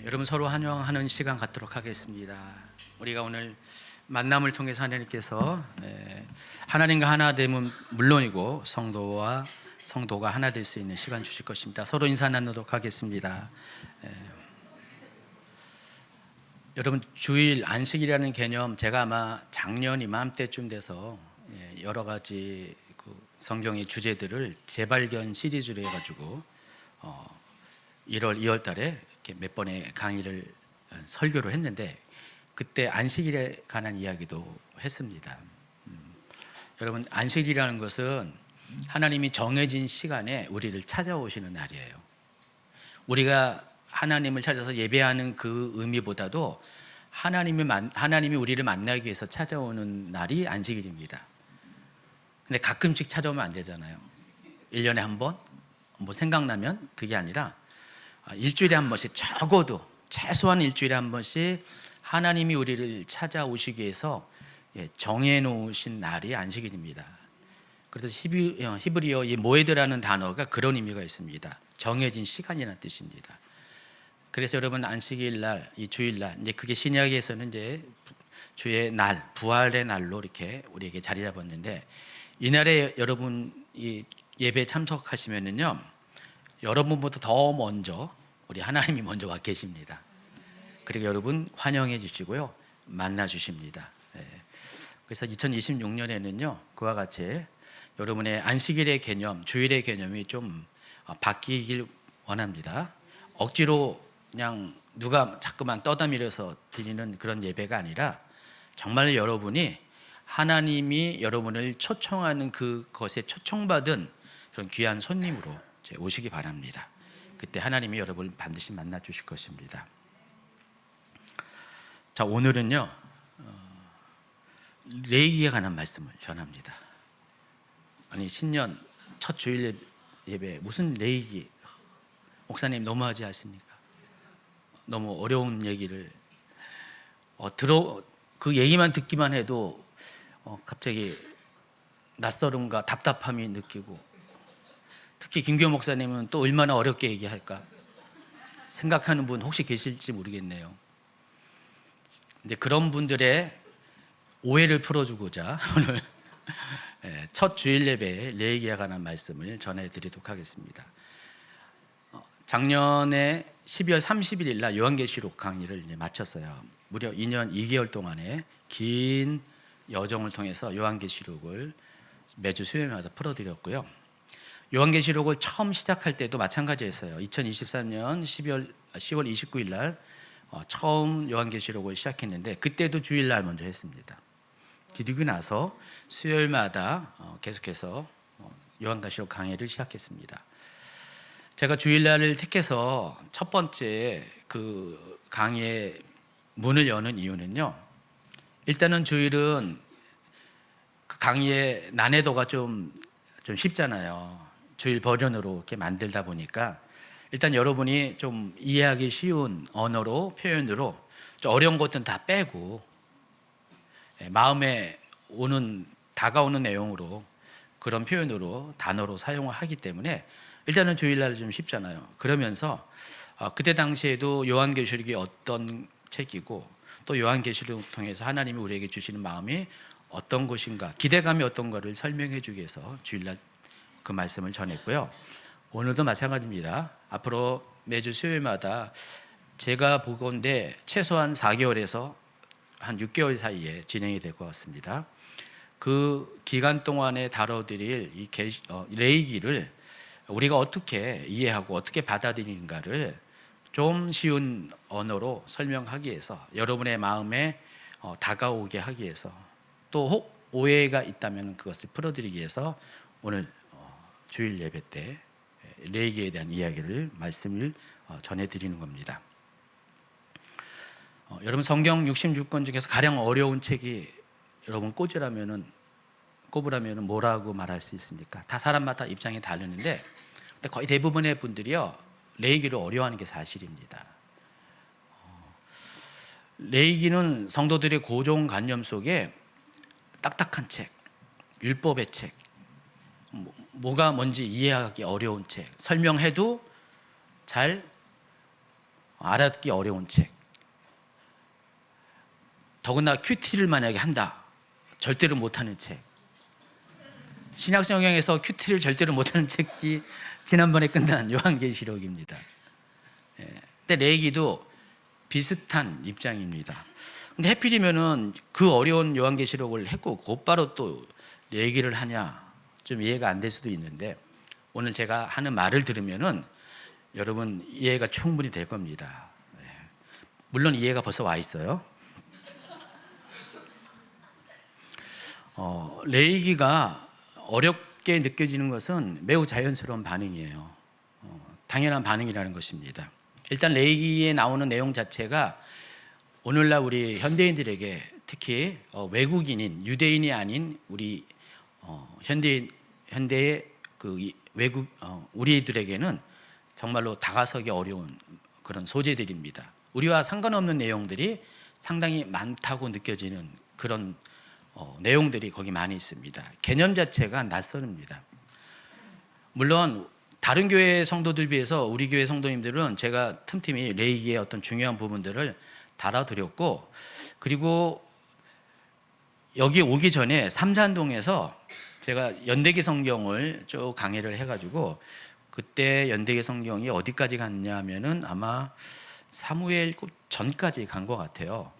여러분 서로 환영하는 시간 갖도록 하겠습니다. 우리가 오늘 만남을 통해서 하나님께서 하나님과 하나됨은 물론이고 성도가 하나 될 수 있는 시간 주실 것입니다. 서로 인사 나누도록 하겠습니다. 여러분 주일 안식이라는 개념, 제가 아마 작년 이맘때쯤 돼서 여러 가지 성경의 주제들을 재발견 시리즈로 해가지고 1월, 2월 달에 이렇게 몇 번의 강의를 설교를 했는데, 그때 안식일에 관한 이야기도 했습니다. 여러분, 안식일이라는 것은 하나님이 정해진 시간에 우리를 찾아오시는 날이에요. 우리가 하나님을 찾아서 예배하는 그 의미보다도 하나님이 우리를 만나기 위해서 찾아오는 날이 안식일입니다. 근데 가끔씩 찾아오면 안 되잖아요. 1년에 한 번, 뭐 생각나면, 그게 아니라 일주일에 한 번씩, 적어도 최소한 일주일에 한 번씩 하나님이 우리를 찾아오시기 위해서 정해놓으신 날이 안식일입니다. 그래서 히브리어 이 모에드라는 단어가 그런 의미가 있습니다. 정해진 시간이라는 뜻입니다. 그래서 여러분, 안식일 날, 이 주일날, 이제 그게 신약에서는 이제 주의 날, 부활의 날로 이렇게 우리에게 자리 잡았는데, 이날에 여러분 이 예배에 참석하시면은요, 여러분보다 더 먼저 우리 하나님이 먼저 와 계십니다. 그리고 여러분 환영해 주시고요, 만나 주십니다. 그래서 2026년에는요 그와 같이 여러분의 안식일의 개념, 주일의 개념이 좀 바뀌길 원합니다. 억지로 그냥 누가 자꾸만 떠다밀어서 드리는 그런 예배가 아니라, 정말 여러분이 하나님이 여러분을 초청하는 그것에 초청받은 그런 귀한 손님으로 오시기 바랍니다. 그때 하나님이 여러분을 반드시 만나 주실 것입니다. 자, 오늘은요 레위기에 관한 말씀을 전합니다. 아니, 신년 첫 주일 예배 무슨 레위기? 목사님 너무하지 않습니까? 너무 어려운 얘기를 그 얘기만 듣기만 해도 갑자기 낯설음과 답답함이 느끼고, 특히 김규호 목사님은 또 얼마나 어렵게 얘기할까 생각하는 분 혹시 계실지 모르겠네요. 근데 그런 분들의 오해를 풀어주고자 오늘 첫 주일 예배에 레위기에 관한 말씀을 전해드리도록 하겠습니다. 작년에 12월 31일 날 요한계시록 강의를 마쳤어요. 무려 2년 2개월 동안의 긴 여정을 통해서 요한계시록을 매주 수요일마다 풀어드렸고요. 요한계시록을 처음 시작할 때도 마찬가지였어요. 2023년 10월 29일 날 처음 요한계시록을 시작했는데, 그때도 주일날 먼저 했습니다. 그리고 나서 수요일마다 계속해서 요한계시록 강의를 시작했습니다. 제가 주일날을 택해서 첫 번째 그 강의의 문을 여는 이유는요, 일단은 주일은 그 강의의 난이도가 좀 쉽잖아요. 주일 버전으로 이렇게 만들다 보니까 일단 여러분이 좀 이해하기 쉬운 언어로, 표현으로, 좀 어려운 것들은 다 빼고 마음에 다가오는 내용으로, 그런 표현으로, 단어로 사용을 하기 때문에 일단은 주일날 좀 쉽잖아요. 그러면서 그때 당시에도 요한계시록이 어떤 책이고, 또 요한계시록을 통해서 하나님이 우리에게 주시는 마음이 어떤 것인가, 기대감이 어떤 거를 설명해 주기 위해서 주일날 그 말씀을 전했고요. 오늘도 마찬가지입니다. 앞으로 매주 수요일마다 제가 보건대 최소한 4개월에서 한 6개월 사이에 진행이 될 것 같습니다. 그 기간 동안에 다뤄드릴 이 레위기를 우리가 어떻게 이해하고 어떻게 받아들이는가를 좀 쉬운 언어로 설명하기 위해서, 여러분의 마음에 다가오게 하기 위해서, 또 혹 오해가 있다면 그것을 풀어드리기 위해서 오늘 주일 예배 때 레위기에 대한 말씀을 전해드리는 겁니다. 여러분, 성경 66권 중에서 가장 어려운 책이 여러분 꼽으라면은 뭐라고 말할 수 있습니까? 다 사람마다 입장이 다르는데 거의 대부분의 분들이요 레위기를 어려워하는 게 사실입니다. 레위기는 성도들의 고정관념 속에 딱딱한 책, 율법의 책, 뭐가 뭔지 이해하기 어려운 책, 설명해도 잘 알아듣기 어려운 책. 더구나 큐티를 만약에 한다, 절대로 못하는 책. 신약 성경에서 큐티를 절대로 못하는 책이 지난번에 끝난 요한계시록입니다. 근데 레위기도 비슷한 입장입니다. 근데 해필이면은 그 어려운 요한계시록을 했고 곧바로 또 레위기를 하냐, 좀 이해가 안 될 수도 있는데, 오늘 제가 하는 말을 들으면은 여러분 이해가 충분히 될 겁니다. 물론 이해가 벌써 와 있어요. 레위기가 어렵게 느껴지는 것은 매우 자연스러운 반응이에요. 당연한 반응이라는 것입니다. 일단 레위기에 나오는 내용 자체가 오늘날 우리 현대인들에게, 특히 외국인인 유대인이 아닌 우리 현대의 그 외국 우리들에게는 정말로 다가서기 어려운 그런 소재들입니다. 우리와 상관없는 내용들이 상당히 많다고 느껴지는 그런 내용들이 거기 많이 있습니다. 개념 자체가 낯설습니다. 물론 다른 교회 성도들 비해서 우리 교회 성도님들은 제가 틈틈이 레위기의 어떤 중요한 부분들을 달아드렸고, 그리고 여기 오기 전에 삼산동에서 제가 연대기 성경을 쭉 강의를 해가지고, 그때 연대기 성경이 어디까지 갔냐면은 아마 사무엘 전까지 간 것 같아요.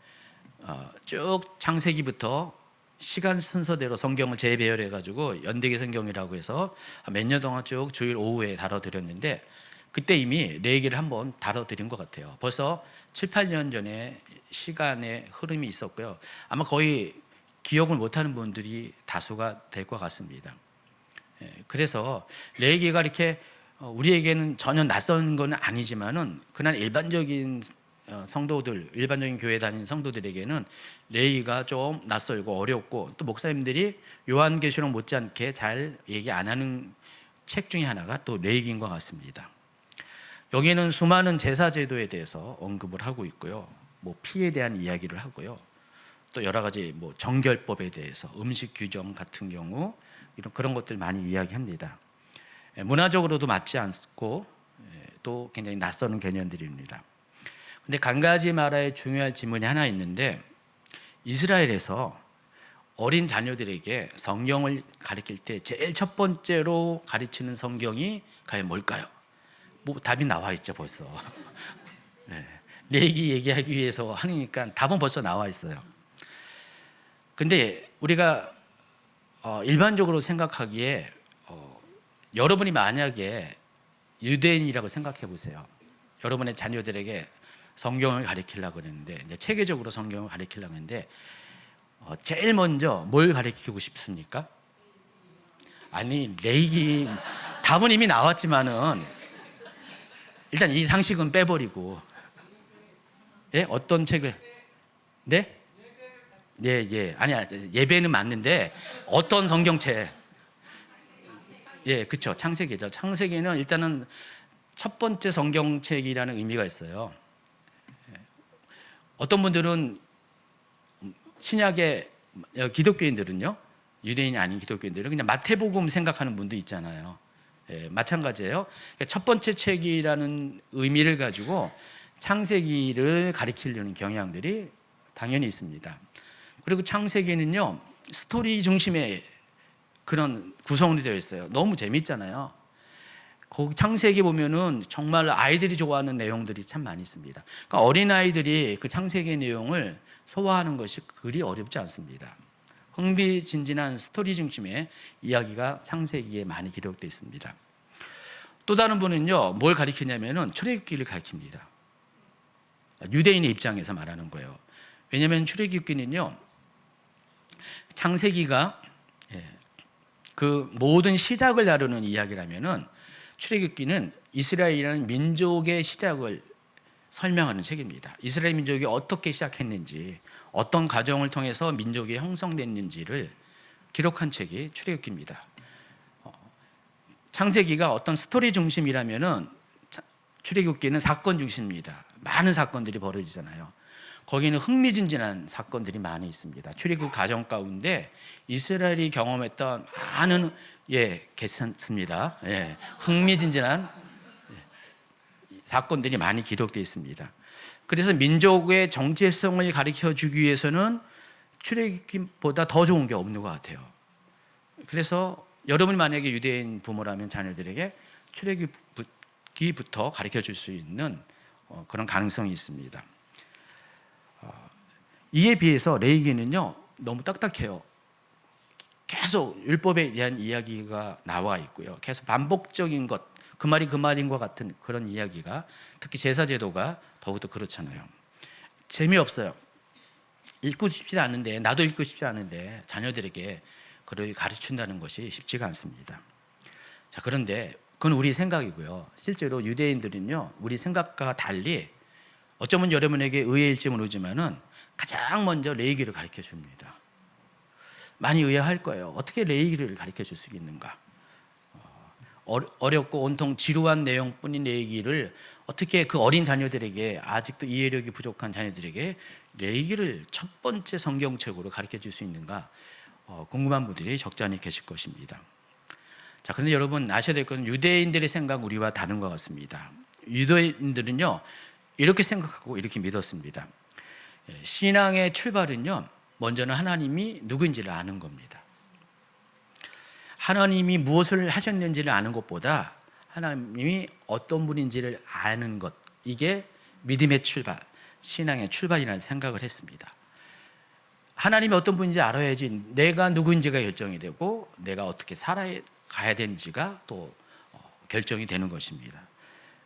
쭉 창세기부터 시간 순서대로 성경을 재배열해가지고 연대기 성경이라고 해서 몇 년 동안 쭉 주일 오후에 다뤄드렸는데, 그때 이미 레위기를 한번 다뤄드린 것 같아요. 벌써 7, 8년 전에 시간의 흐름이 있었고요. 아마 거의 기억을 못하는 분들이 다수가 될 것 같습니다. 그래서 레위기가 이렇게 우리에게는 전혀 낯선 건 아니지만은, 그날 일반적인 성도들, 일반적인 교회 다니는 성도들에게는 레위기가 좀 낯설고 어렵고, 또 목사님들이 요한계시록 못지않게 잘 얘기 안 하는 책 중에 하나가 또 레위기인 것 같습니다. 여기는 수많은 제사 제도에 대해서 언급을 하고 있고요, 뭐 피에 대한 이야기를 하고요, 또 여러 가지 뭐 정결법에 대해서, 음식 규정 같은 경우 이런 그런 것들 많이 이야기합니다. 문화적으로도 맞지 않고 또 굉장히 낯서는 개념들입니다. 근데 간가지 마라에 중요할 질문이 하나 있는데, 이스라엘에서 어린 자녀들에게 성경을 가르칠 때 제일 첫 번째로 가르치는 성경이 과연 뭘까요? 뭐 답이 나와 있죠 벌써. 레위기 얘기하기 위해서 하니까 답은 벌써 나와 있어요. 근데 우리가 일반적으로 생각하기에 여러분이 만약에 유대인이라고 생각해 보세요. 여러분의 자녀들에게 성경을 가르치려고 그랬는데, 이제 체계적으로 성경을 가르치려고 했는데, 제일 먼저 뭘 가르치고 싶습니까? 아니, 레위기 답은 이미 나왔지만은 일단 이 상식은 빼버리고, 예? 어떤 책을? 네? 예. 아니야, 예배는 맞는데 어떤 성경책? 예, 그렇죠. 창세기죠. 창세기는 일단은 첫 번째 성경책이라는 의미가 있어요. 어떤 분들은 신약의 기독교인들은요, 유대인이 아닌 기독교인들은 그냥 마태복음 생각하는 분도 있잖아요. 예, 마찬가지예요. 그러니까 첫 번째 책이라는 의미를 가지고 창세기를 가리키려는 경향들이 당연히 있습니다. 그리고 창세기는요, 스토리 중심의 그런 구성으로 되어 있어요. 너무 재밌잖아요. 거기 창세기 보면은 정말 아이들이 좋아하는 내용들이 참 많이 있습니다. 그러니까 어린아이들이 그 창세기 내용을 소화하는 것이 그리 어렵지 않습니다. 흥미진진한 스토리 중심의 이야기가 창세기에 많이 기록되어 있습니다. 또 다른 분은요, 뭘 가리키냐면은 출애굽기를 가리킵니다. 유대인의 입장에서 말하는 거예요. 왜냐하면 출애굽기는요, 창세기가 그 모든 시작을 다루는 이야기라면은, 출애굽기는 이스라엘이라는 민족의 시작을 설명하는 책입니다. 이스라엘 민족이 어떻게 시작했는지, 어떤 과정을 통해서 민족이 형성됐는지를 기록한 책이 출애굽기입니다. 창세기가 어떤 스토리 중심이라면은, 출애굽기는 사건 중심입니다. 많은 사건들이 벌어지잖아요. 거기는 흥미진진한 사건들이 많이 있습니다. 출애굽 과정 가운데 이스라엘이 경험했던 많은 괜찮습니다. 흥미진진한 사건들이 많이 기록되어 있습니다. 그래서 민족의 정체성을 가르쳐 주기 위해서는 출애굽기보다 더 좋은 게 없는 것 같아요. 그래서 여러분이 만약에 유대인 부모라면 자녀들에게 출애굽기부터 가르쳐 줄 수 있는 그런 가능성이 있습니다. 이에 비해서 레위기는요 너무 딱딱해요. 계속 율법에 대한 이야기가 나와 있고요. 계속 반복적인 것, 그 말이 그 말인 것 같은 그런 이야기가, 특히 제사제도가 더욱더 그렇잖아요. 재미없어요. 읽고 싶지 않은데, 나도 읽고 싶지 않은데 자녀들에게 그를 가르친다는 것이 쉽지가 않습니다. 자, 그런데 그건 우리 생각이고요. 실제로 유대인들은요 우리 생각과 달리 어쩌면 여러분에게 의외일지 모르지만은 가장 먼저 레위기를 가르쳐 줍니다. 많이 의아할 거예요. 어떻게 레위기를 가르쳐 줄 수 있는가? 어렵고 온통 지루한 내용뿐인 레위기를 어떻게 그 어린 자녀들에게, 아직도 이해력이 부족한 자녀들에게 레위기를 첫 번째 성경책으로 가르쳐 줄 수 있는가? 궁금한 분들이 적잖이 계실 것입니다. 자, 그런데 여러분 아셔야 될 것은 유대인들의 생각 우리와 다른 것 같습니다. 유대인들은요 이렇게 생각하고 이렇게 믿었습니다. 신앙의 출발은요 먼저는 하나님이 누구인지를 아는 겁니다. 하나님이 무엇을 하셨는지를 아는 것보다 하나님이 어떤 분인지를 아는 것, 이게 믿음의 출발, 신앙의 출발이라는 생각을 했습니다. 하나님이 어떤 분인지 알아야지 내가 누구인지가 결정이 되고 내가 어떻게 살아가야 되는지가 또 결정이 되는 것입니다.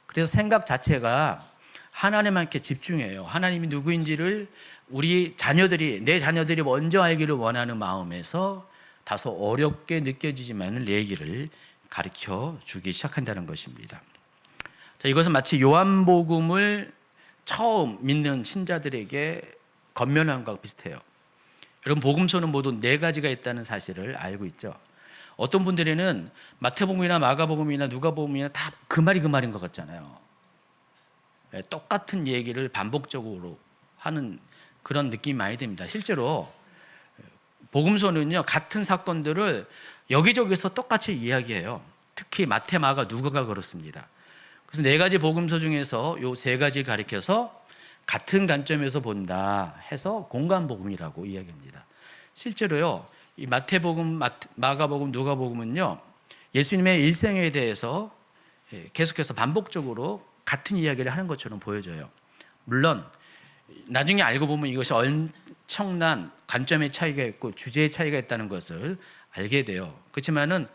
그래서 생각 자체가 하나님께 집중해요. 하나님이 누구인지를 우리 자녀들이, 내 자녀들이 먼저 알기를 원하는 마음에서 다소 어렵게 느껴지지만 레위기를 가르쳐 주기 시작한다는 것입니다. 자, 이것은 마치 요한복음을 처음 믿는 신자들에게 권면한 것과 비슷해요. 여러분, 복음서는 모두 4가지가 있다는 사실을 알고 있죠. 어떤 분들에는 마태복음이나 마가복음이나 누가복음이나 다 그 말이 그 말인 것 같잖아요. 똑같은 얘기를 반복적으로 하는 그런 느낌이 많이 듭니다. 실제로 복음서는요 같은 사건들을 여기저기서 똑같이 이야기해요. 특히 마태, 마가, 누가가 그렇습니다. 그래서 4가지 복음서 중에서 요 3가지 가리켜서 같은 관점에서 본다 해서 공관복음이라고 이야기합니다. 실제로요 이 마태복음, 마가복음, 누가복음은요 예수님의 일생에 대해서 계속해서 반복적으로 같은 이야기를 하는 것처럼 보여져요. 물론 나중에 알고 보면 이것이 엄청난 관점의 차이가 있고 주제의 차이가 있다는 것을 알게 돼요. 그렇지만은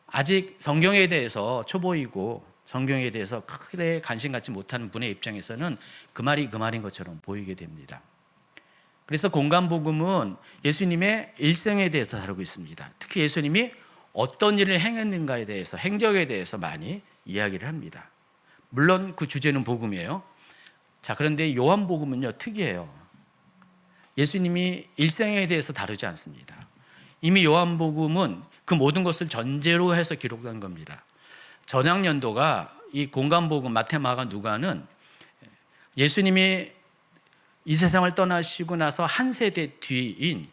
아직 성경에 대해서 초보이고 성경에 대해서 크게 관심 갖지 못하는 분의 입장에서는 그 말이 그 말인 것처럼 보이게 됩니다. 그래서 공관복음은 예수님의 일생에 대해서 다루고 있습니다. 특히 예수님이 어떤 일을 행했는가에 대해서, 행적에 대해서 많이 이야기를 합니다. 물론 그 주제는 복음이에요. 자, 그런데 요한복음은요 특이해요. 예수님이 일생에 대해서 다루지 않습니다. 이미 요한복음은 그 모든 것을 전제로 해서 기록한 겁니다. 전학년도가 이 공관복음 마태, 마가, 누가는 예수님이 이 세상을 떠나시고 나서 한 세대 뒤인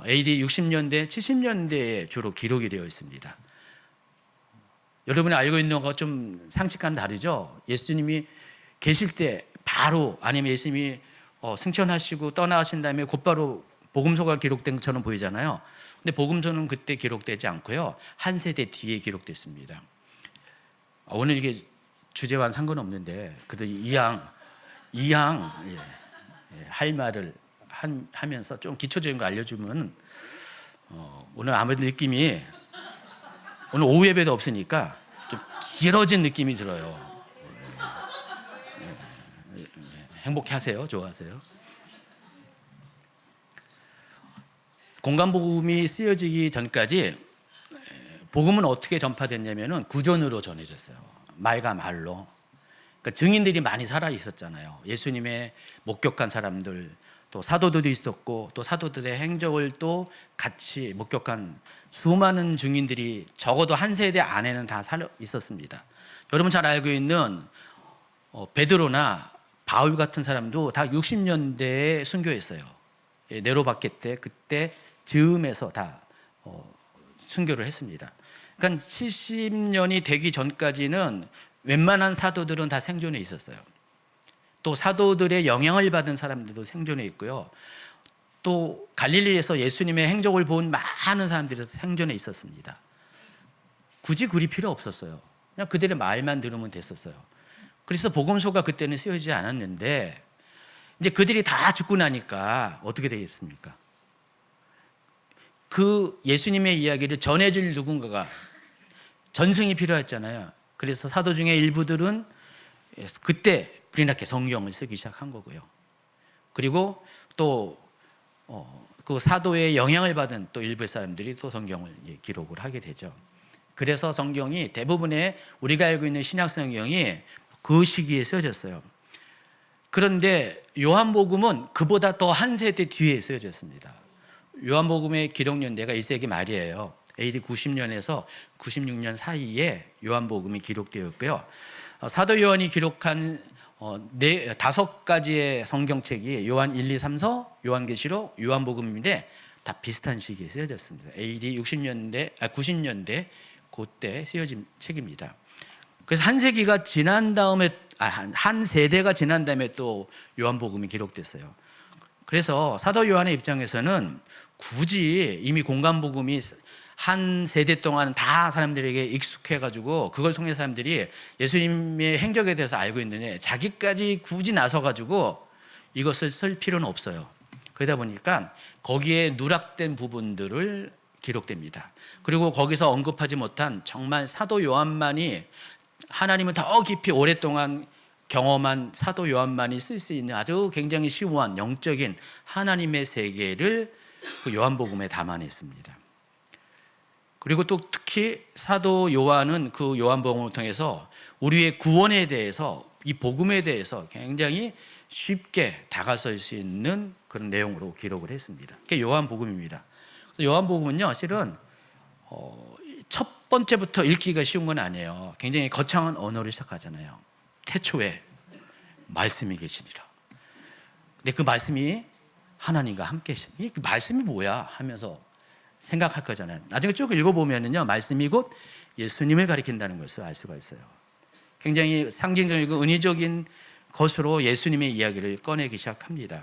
AD 60년대, 70년대에 주로 기록이 되어 있습니다. 여러분이 알고 있는 것과 좀 상식과는 다르죠? 예수님이 계실 때 바로, 아니면 예수님이 승천하시고 떠나신 다음에 곧바로 복음서가 기록된 것처럼 보이잖아요. 근데 복음서는 그때 기록되지 않고요 한 세대 뒤에 기록됐습니다. 오늘 이게 주제와는 상관없는데 그래도 이양 할 말을 하면서 좀 기초적인 거 알려주면 오늘 아무래도 느낌이 오늘 오후 예배도 없으니까 좀 길어진 느낌이 들어요. 행복해 하세요. 좋아하세요. 공관복음이 쓰여지기 전까지 복음은 어떻게 전파됐냐면은 구전으로 전해졌어요. 말과 말로. 그러니까 증인들이 많이 살아 있었잖아요. 예수님의 목격한 사람들, 또 사도들도 있었고, 또 사도들의 행적을 또 같이 목격한 수많은 증인들이 적어도 한 세대 안에는 다 살아 있었습니다. 여러분 잘 알고 있는 베드로나 바울 같은 사람도 다 60년대에 순교했어요. 네로 박해 때 그때 즈음에서 다 순교를 했습니다. 그러니까 70년이 되기 전까지는 웬만한 사도들은 다 생존해 있었어요. 또 사도들의 영향을 받은 사람들도 생존해 있고요. 또 갈릴리에서 예수님의 행적을 본 많은 사람들이 생존해 있었습니다. 굳이 그리 필요 없었어요. 그냥 그들의 말만 들으면 됐었어요. 그래서 복음서가 그때는 쓰여지지 않았는데 이제 그들이 다 죽고 나니까 어떻게 되겠습니까? 그 예수님의 이야기를 전해줄 누군가가 전승이 필요했잖아요. 그래서 사도 중에 일부들은 그때 불이 나게 성경을 쓰기 시작한 거고요. 그리고 또 그 사도의 영향을 받은 또 일부 사람들이 또 성경을 기록을 하게 되죠. 그래서 성경이 대부분의 우리가 알고 있는 신약 성경이 그 시기에 쓰여졌어요. 그런데 요한복음은 그보다 더 한 세대 뒤에 쓰여졌습니다. 요한복음의 기록 연대가 1세기 말이에요. AD 90년에서 96년 사이에 요한복음이 기록되었고요. 사도 요한이 기록한 5가지의 성경책이 요한 1, 2, 3서, 요한계시록, 요한복음인데 다 비슷한 시기에 쓰여졌습니다. AD 90년대 그때 쓰여진 책입니다. 그래서 한 세기가 지난 다음에 한 세대가 지난 다음에 또 요한복음이 기록됐어요. 그래서 사도 요한의 입장에서는 굳이 이미 공간복음이 한 세대 동안 다 사람들에게 익숙해가지고 그걸 통해 사람들이 예수님의 행적에 대해서 알고 있는데 자기까지 굳이 나서가지고 이것을 쓸 필요는 없어요. 그러다 보니까 거기에 누락된 부분들을 기록됩니다. 그리고 거기서 언급하지 못한 정말 사도 요한만이 하나님은 더 깊이 오랫동안 경험한 사도 요한만이 쓸 수 있는 아주 굉장히 심오한 영적인 하나님의 세계를 그 요한복음에 담아냈습니다. 그리고 또 특히 사도 요한은 그 요한복음을 통해서 우리의 구원에 대해서 이 복음에 대해서 굉장히 쉽게 다가설 수 있는 그런 내용으로 기록을 했습니다. 그게 요한복음입니다. 그래서 요한복음은요, 실은 첫 번째부터 읽기가 쉬운 건 아니에요. 굉장히 거창한 언어를 시작하잖아요. 태초에 말씀이 계시니라. 근데 그 말씀이 하나님과 함께 계시니 그 말씀이 뭐야 하면서 생각할 거잖아요. 나중에 쭉 읽어보면은요, 말씀이 곧 예수님을 가리킨다는 것을 알 수가 있어요. 굉장히 상징적이고 은유적인 것으로 예수님의 이야기를 꺼내기 시작합니다.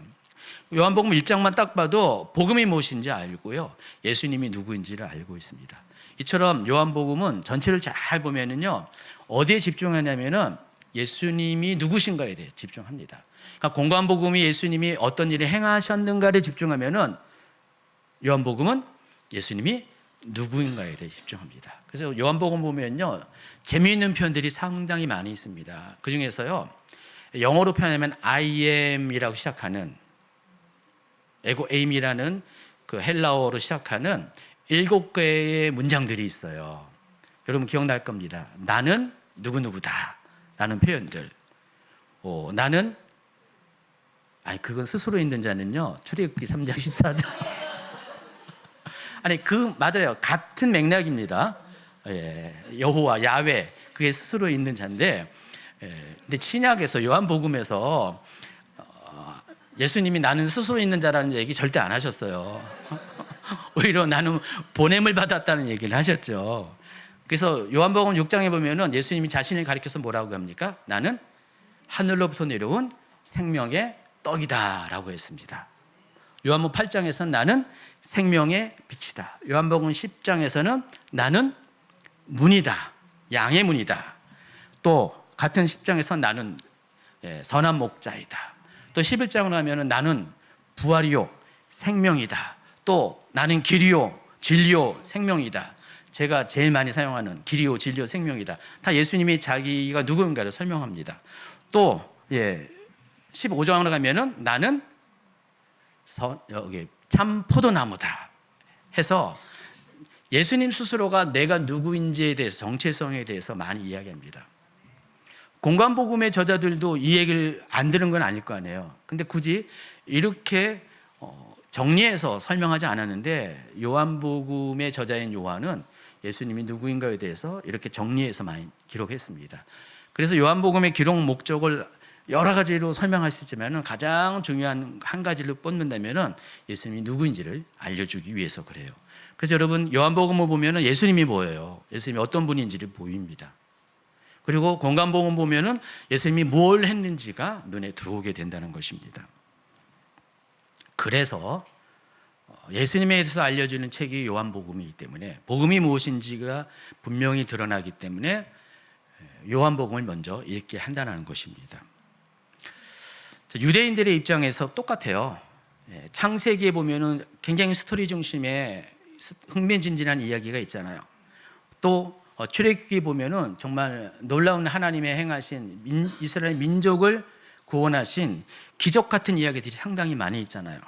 요한복음 1장만 딱 봐도 복음이 무엇인지 알고요, 예수님이 누구인지를 알고 있습니다. 이처럼 요한복음은 전체를 잘 보면은요, 어디에 집중하냐면은 예수님이 누구신가에 대해 집중합니다. 그러니까 공관복음이 예수님이 어떤 일을 행하셨는가를 집중하면은 요한복음은 예수님이 누구인가에 대해 집중합니다. 그래서 요한복음 보면요, 재미있는 표현들이 상당히 많이 있습니다. 그 중에서요, 영어로 표현하면 I am이라고 시작하는, 에고 에임이라는 그 헬라어로 시작하는 7개의 문장들이 있어요. 여러분 기억날 겁니다. 나는 누구누구다 라는 표현들. 나는, 그건 스스로 있는 자는요, 출애굽기 3장 14절. 맞아요. 같은 맥락입니다. 여호와, 야훼, 그게 스스로 있는 자인데, 근데 신약에서, 요한복음에서 예수님이 나는 스스로 있는 자라는 얘기 절대 안 하셨어요. 오히려 나는 보냄을 받았다는 얘기를 하셨죠. 그래서 요한복음 6장에 보면은 예수님이 자신을 가리켜서 뭐라고 합니까? 나는 하늘로부터 내려온 생명의 떡이다 라고 했습니다. 요한복음 8장에서는 나는 생명의 빛이다. 요한복음 10장에서는 나는 문이다, 양의 문이다. 또 같은 10장에서 나는 선한 목자이다. 또 11장으로 하면은 나는 부활이요 생명이다. 또 나는 길이요 진리요 생명이다. 제가 제일 많이 사용하는 길이요 진리요 생명이다. 다 예수님이 자기가 누구인가를 설명합니다. 또 15장으로 가면은 나는 여기 참 포도나무다 해서 예수님 스스로가 내가 누구인지에 대해서, 정체성에 대해서 많이 이야기합니다. 공관복음의 저자들도 이 얘기를 안 들은 건 아닐 거 아니에요. 근데 굳이 이렇게 정리해서 설명하지 않았는데, 요한복음의 저자인 요한은 예수님이 누구인가에 대해서 이렇게 정리해서 많이 기록했습니다. 그래서 요한복음의 기록 목적을 여러 가지로 설명할 수 있지만 가장 중요한 한 가지를 뻗는다면 예수님이 누구인지를 알려주기 위해서 그래요. 그래서 여러분 요한복음을 보면 예수님이 보여요. 예수님이 어떤 분인지를 보입니다. 그리고 공간복음 보면은 예수님이 뭘 했는지가 눈에 들어오게 된다는 것입니다. 그래서 예수님에 대해서 알려주는 책이 요한복음이기 때문에 복음이 무엇인지가 분명히 드러나기 때문에 요한복음을 먼저 읽게 한다는 것입니다. 유대인들의 입장에서 똑같아요. 창세기에 보면은 굉장히 스토리 중심의 흥미진진한 이야기가 있잖아요. 또 출애굽기에 보면은 정말 놀라운 하나님의 행하신 이스라엘 민족을 구원하신 기적 같은 이야기들이 상당히 많이 있잖아요.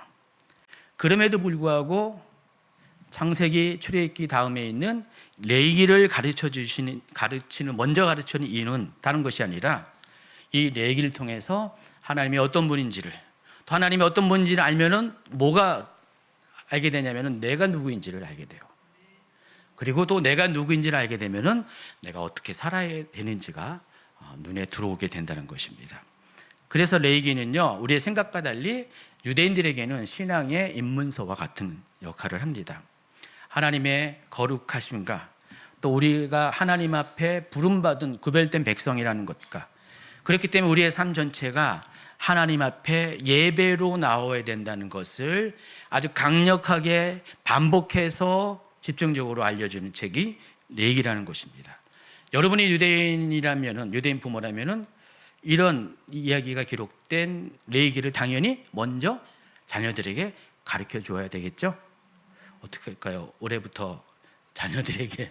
그럼에도 불구하고 창세기, 출애굽기 다음에 있는 레위기를 먼저 가르치는 이유는 다른 것이 아니라 이 레위기를 통해서 하나님이 어떤 분인지를, 또 하나님이 어떤 분인지를 알면은 뭐가 알게 되냐면은 내가 누구인지를 알게 돼요. 그리고 또 내가 누구인지를 알게 되면은 내가 어떻게 살아야 되는지가 눈에 들어오게 된다는 것입니다. 그래서 레위기는요, 우리의 생각과 달리 유대인들에게는 신앙의 입문서와 같은 역할을 합니다. 하나님의 거룩하심과 또 우리가 하나님 앞에 부름받은 구별된 백성이라는 것과, 그렇기 때문에 우리의 삶 전체가 하나님 앞에 예배로 나와야 된다는 것을 아주 강력하게 반복해서 집중적으로 알려주는 책이 레위기라는 것입니다. 여러분이 유대인이라면은, 유대인 부모라면은 이런 이야기가 기록된 레위기를 당연히 먼저 자녀들에게 가르쳐 주어야 되겠죠? 어떻게 할까요? 올해부터 자녀들에게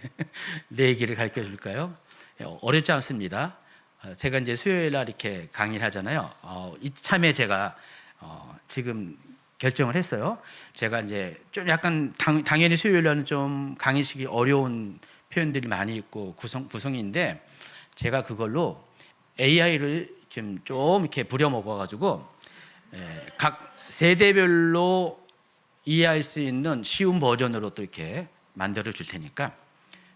레위기를 가르쳐 줄까요? 어렵지 않습니다. 제가 이제 수요일 날 이렇게 강의를 하잖아요. 이참에 제가 지금 결정을 했어요. 제가 이제 좀 약간 당연히 수요일 날은 좀 강의식이 어려운 표현들이 많이 있고 구성인데, 제가 그걸로 AI를 좀 이렇게 부려먹어가지고 각 세대별로 이해할 수 있는 쉬운 버전으로 또 이렇게 만들어 줄 테니까,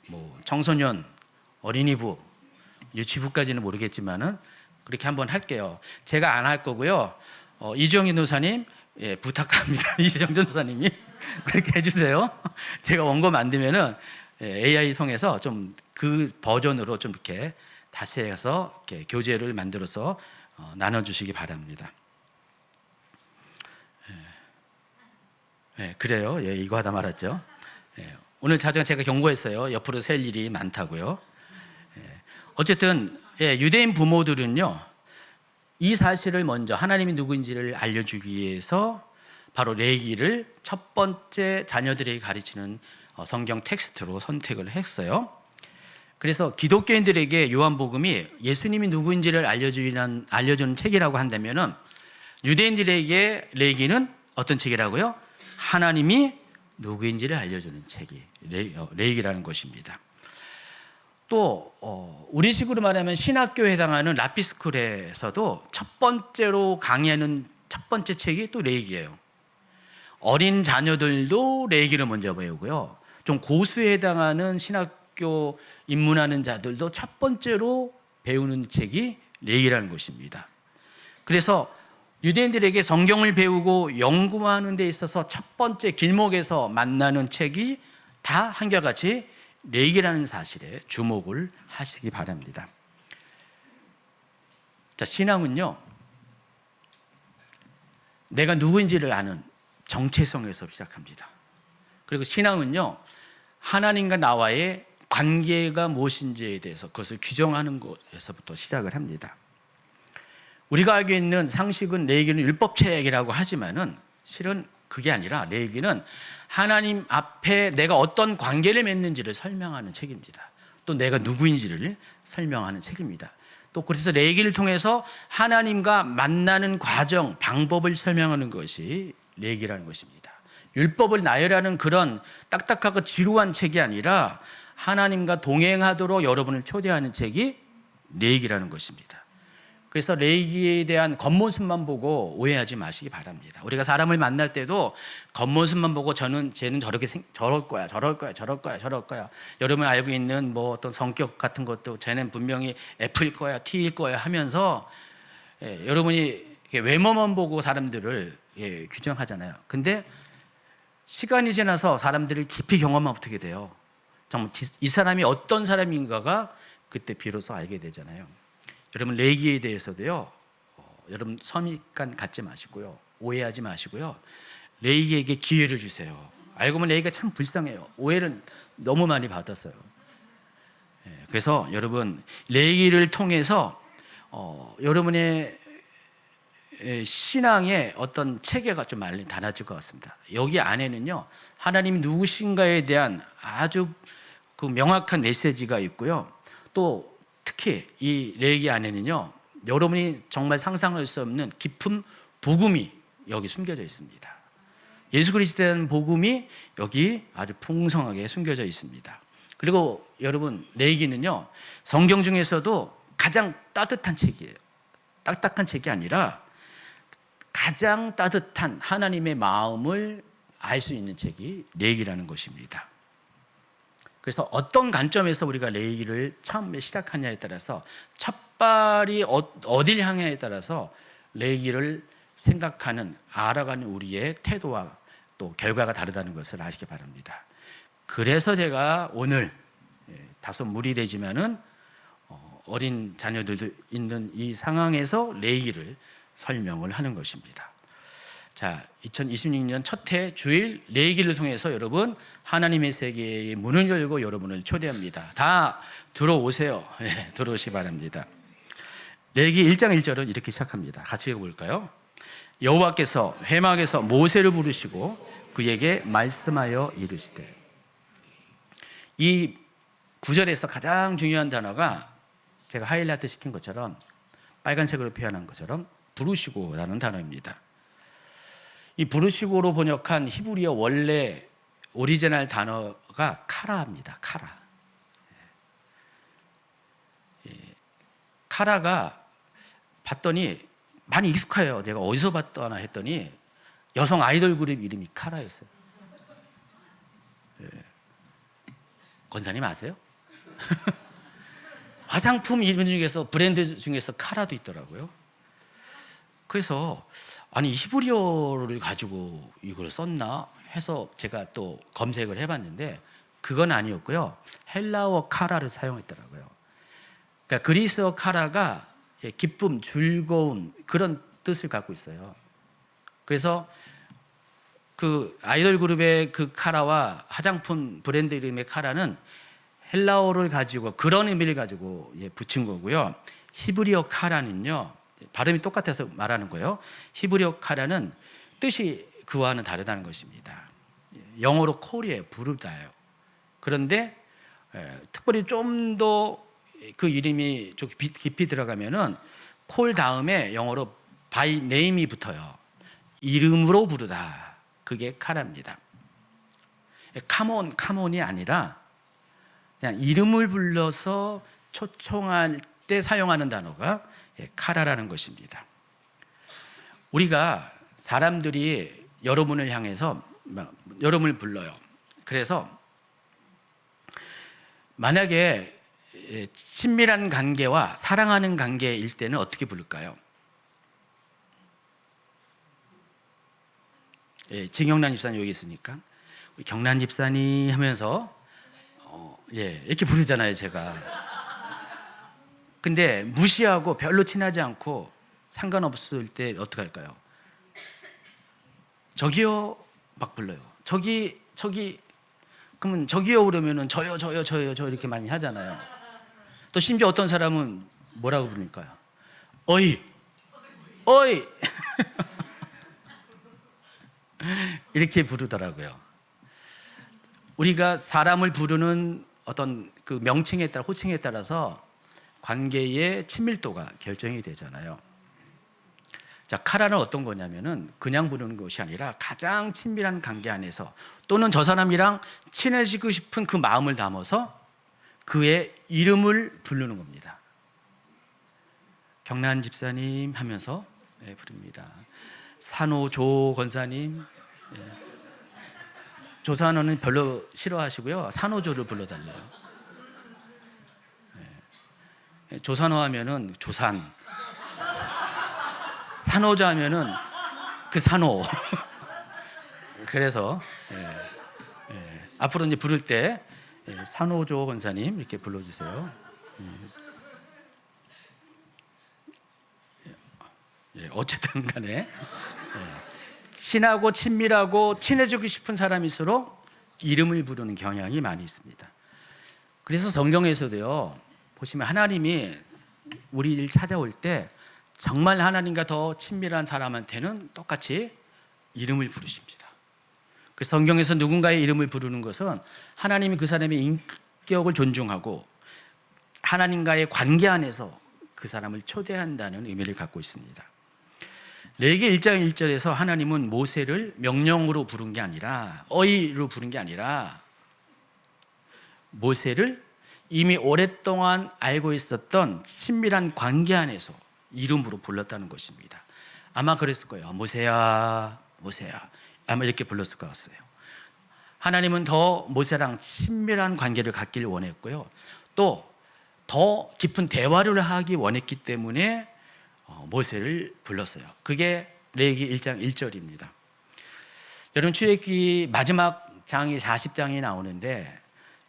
뭐 청소년, 어린이부, 유치부까지는 모르겠지만은 그렇게 한번 할게요. 제가 안 할 거고요. 이정희 노사님, 부탁합니다. 이정 전사님이 그렇게 해주세요. 제가 원고 만들면은 AI 통해서 좀 그 버전으로 좀 이렇게 다시 해서 이렇게 교재를 만들어서 나눠주시기 바랍니다. 그래요. 이거 하다 말았죠. 오늘 자정 제가 경고했어요. 옆으로 셀 일이 많다고요. 어쨌든 유대인 부모들은요, 이 사실을 먼저 하나님이 누구인지를 알려주기 위해서 바로 레위기를 첫 번째 자녀들에게 가르치는 성경 텍스트로 선택을 했어요. 그래서 기독교인들에게 요한복음이 예수님이 누구인지를 알려주는 책이라고 한다면은, 유대인들에게 레위기는 어떤 책이라고요? 하나님이 누구인지를 알려주는 책이 레위기라는 것입니다. 또 우리식으로 말하면 신학교에 해당하는 라피스쿨에서도 첫 번째로 강의하는 첫 번째 책이 또 레위기예요. 어린 자녀들도 레위기를 먼저 배우고요. 좀 고수에 해당하는 신학교 입문하는 자들도 첫 번째로 배우는 책이 레위기라는 것입니다. 그래서 유대인들에게 성경을 배우고 연구하는 데 있어서 첫 번째 길목에서 만나는 책이 다 한결같이 레위기라는 사실에 주목을 하시기 바랍니다. 자, 신앙은요, 내가 누구인지를 아는 정체성에서 시작합니다. 그리고 신앙은요, 하나님과 나와의 관계가 무엇인지에 대해서 그것을 규정하는 것에서부터 시작을 합니다. 우리가 알고 있는 상식은 레위기는 율법책이라고 하지만은 실은 그게 아니라 레위기는 하나님 앞에 내가 어떤 관계를 맺는지를 설명하는 책입니다. 또 내가 누구인지를 설명하는 책입니다. 또 그래서 레위기를 통해서 하나님과 만나는 과정, 방법을 설명하는 것이 레위기라는 것입니다. 율법을 나열하는 그런 딱딱하고 지루한 책이 아니라 하나님과 동행하도록 여러분을 초대하는 책이 레위기라는 것입니다. 그래서 레위기에 대한 겉모습만 보고 오해하지 마시기 바랍니다. 우리가 사람을 만날 때도 겉모습만 보고 쟤는 저렇게 저럴 거야. 여러분 알고 있는 뭐 어떤 성격 같은 것도 쟤는 분명히 F일 거야, T일 거야 하면서 여러분이 외모만 보고 사람들을 규정하잖아요. 근데 시간이 지나서 사람들을 깊이 경험하면 어떻게 돼요? 정말 이 사람이 어떤 사람인가가 그때 비로소 알게 되잖아요. 여러분 레이기에 대해서도요. 여러분 선입관 갖지 마시고요. 오해하지 마시고요. 레이기에게 기회를 주세요. 알고 보면 레이기가 참 불쌍해요. 오해를 너무 많이 받았어요. 그래서 여러분 레이기를 통해서 여러분의 신앙의 어떤 체계가 좀 많이 달라질 것 같습니다. 여기 안에는요 하나님이 누구신가에 대한 아주 그 명확한 메시지가 있고요. 또 특히 이 레이기 안에는요 여러분이 정말 상상할 수 없는 깊은 복음이 여기 숨겨져 있습니다. 예수 그리스도에 대한 복음이 여기 아주 풍성하게 숨겨져 있습니다. 그리고 여러분 레이기는요 성경 중에서도 가장 따뜻한 책이에요. 딱딱한 책이 아니라 가장 따뜻한 하나님의 마음을 알 수 있는 책이 레이기라는 것입니다. 그래서 어떤 관점에서 우리가 레이기를 처음에 시작하냐에 따라서 첫발이 어딜 향하냐에 따라서 레이기를 생각하는 알아가는 우리의 태도와 또 결과가 다르다는 것을 아시기 바랍니다. 그래서 제가 오늘 다소 무리되지만은 어린 자녀들도 있는 이 상황에서 레이기를 설명을 하는 것입니다. 자, 2026년 첫 해 주일 레이기를 통해서 여러분 하나님의 세계의 문을 열고 여러분을 초대합니다. 다 들어오세요. 네, 들어오시기 바랍니다. 레이기 1장 1절은 이렇게 시작합니다. 같이 읽어볼까요? 여호와께서 회막에서 모세를 부르시고 그에게 말씀하여 이르시되. 이 구절에서 가장 중요한 단어가 제가 하이라이트 시킨 것처럼 빨간색으로 표현한 것처럼 부르시고라는 단어입니다. 이 부르시고로 번역한 히브리어 원래 오리지널 단어가 카라입니다. 카라. 카라가 봤더니 많이 익숙해요. 제가 어디서 봤더나 했더니 여성 아이돌 그룹 이름이 카라였어요. 권사님 아세요? 화장품 이름 중에서 브랜드 중에서 카라도 있더라고요. 그래서 아니 히브리어를 가지고 이걸 썼나 해서 제가 또 검색을 해봤는데 그건 아니었고요. 헬라어 카라를 사용했더라고요. 그러니까 그리스어 카라가 기쁨, 즐거움 그런 뜻을 갖고 있어요. 그래서 그 아이돌 그룹의 그 카라와 화장품 브랜드 이름의 카라는 헬라어를 가지고 그런 의미를 가지고 붙인 거고요. 히브리어 카라는요. 발음이 똑같아서 말하는 거예요. 히브리어 카라는 뜻이 그와는 다르다는 것입니다. 영어로 콜이에요. 부르다예요. 그런데 특별히 좀 더 그 이름이 좀 깊이 들어가면은 콜 다음에 영어로 by name이 붙어요. 이름으로 부르다. 그게 카라입니다. 카몬이 아니라 그냥 이름을 불러서 초청할 때 사용하는 단어가 카라라는 것입니다. 우리가 사람들이 여러분을 향해서 여러분을 불러요. 그래서 만약에 친밀한 관계와 사랑하는 관계일 때는 어떻게 부를까요? 진경란 집사님 여기 있으니까 우리 경란 집사님 하면서 이렇게 부르잖아요, 제가. 근데 무시하고 별로 친하지 않고 상관없을 때 어떻게 할까요? 저기요 막 불러요. 저기 그러면 저기요 그러면은 저요 저 이렇게 많이 하잖아요. 또 심지어 어떤 사람은 뭐라고 부르니까요? 어이 이렇게 부르더라고요. 우리가 사람을 부르는 어떤 그 명칭에 따라 호칭에 따라서 관계의 친밀도가 결정이 되잖아요. 자, 카라는 어떤 거냐면은 그냥 부르는 것이 아니라 가장 친밀한 관계 안에서 또는 저 사람이랑 친해지고 싶은 그 마음을 담아서 그의 이름을 부르는 겁니다. 경란 집사님 하면서 부릅니다. 산호조 권사님. 조산호는 별로 싫어하시고요. 산호조를 불러달래요. 조산호 하면은 조산, 산호조 하면은 그 산호. 그래서 앞으로 이제 부를 때 산호조 권사님 이렇게 불러주세요. 어쨌든 간에 친하고 친밀하고 친해지고 싶은 사람일수록 이름을 부르는 경향이 많이 있습니다. 그래서 성경에서도요, 보시면 하나님이 우리를 찾아올 때 정말 하나님과 더 친밀한 사람한테는 똑같이 이름을 부르십니다. 그래서 성경에서 누군가의 이름을 부르는 것은 하나님이 그 사람의 인격을 존중하고 하나님과의 관계 안에서 그 사람을 초대한다는 의미를 갖고 있습니다. 레위기 1장 1절에서 하나님은 모세를 명령으로 부른 게 아니라, 어의로 부른 게 아니라 모세를 이미 오랫동안 알고 있었던 친밀한 관계 안에서 이름으로 불렀다는 것입니다. 아마 그랬을 거예요. 모세야, 모세야. 아마 이렇게 불렀을 것 같아요. 하나님은 더 모세랑 친밀한 관계를 갖기를 원했고요. 또 더 깊은 대화를 하기 원했기 때문에 모세를 불렀어요. 그게 레위기 1장 1절입니다. 여러분, 출애굽기 마지막 장이 40장이 나오는데,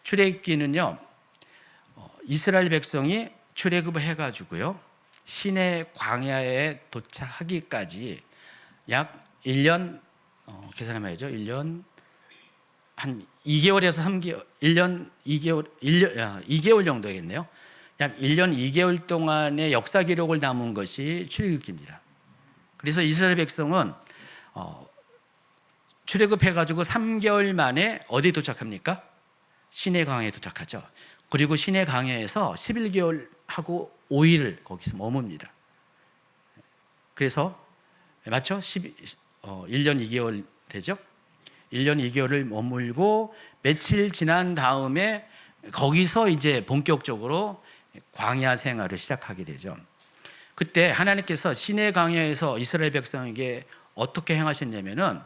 출애굽기는요, 이스라엘 백성이 출애굽을 해가지고요, 시내 광야에 도착하기까지 약 1년, 계산해봐야죠. 1년 한 2개월에서 3개월, 1년 2개월 정도겠네요. 약 1년 2개월 동안의 역사 기록을 담은 것이 출애굽기입니다. 그래서 이스라엘 백성은 출애굽해가지고 3개월 만에 어디 도착합니까? 시내 광야에 도착하죠. 그리고 시내 광야에서 11개월 하고 5일을 거기서 머뭅니다. 그래서 맞죠? 1년 2개월 되죠? 1년 2개월을 머물고 며칠 지난 다음에 거기서 이제 본격적으로 광야 생활을 시작하게 되죠. 그때 하나님께서 시내 광야에서 이스라엘 백성에게 어떻게 행하셨냐면은,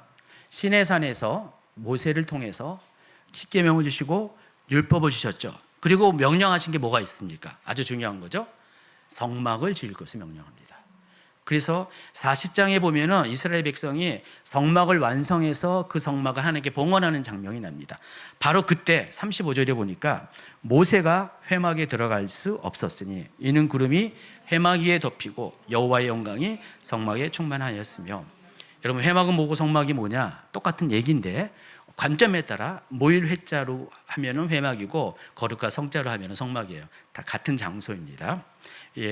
시내산에서 모세를 통해서 십계명을 주시고 율법을 주셨죠. 그리고 명령하신 게 뭐가 있습니까? 아주 중요한 거죠. 성막을 지을 것을 명령합니다. 그래서 40장에 보면은 이스라엘 백성이 성막을 완성해서 그 성막을 하나님께 봉헌하는 장면이 납니다. 바로 그때 35절에 보니까 모세가 회막에 들어갈 수 없었으니 이는 구름이 회막 위에 덮이고 여호와의 영광이 성막에 충만하였으며. 여러분, 회막은 뭐고 성막이 뭐냐? 똑같은 얘기인데 관점에 따라 모일 회자로 하면은 회막이고 거룩과 성자로 하면은 성막이에요. 다 같은 장소입니다.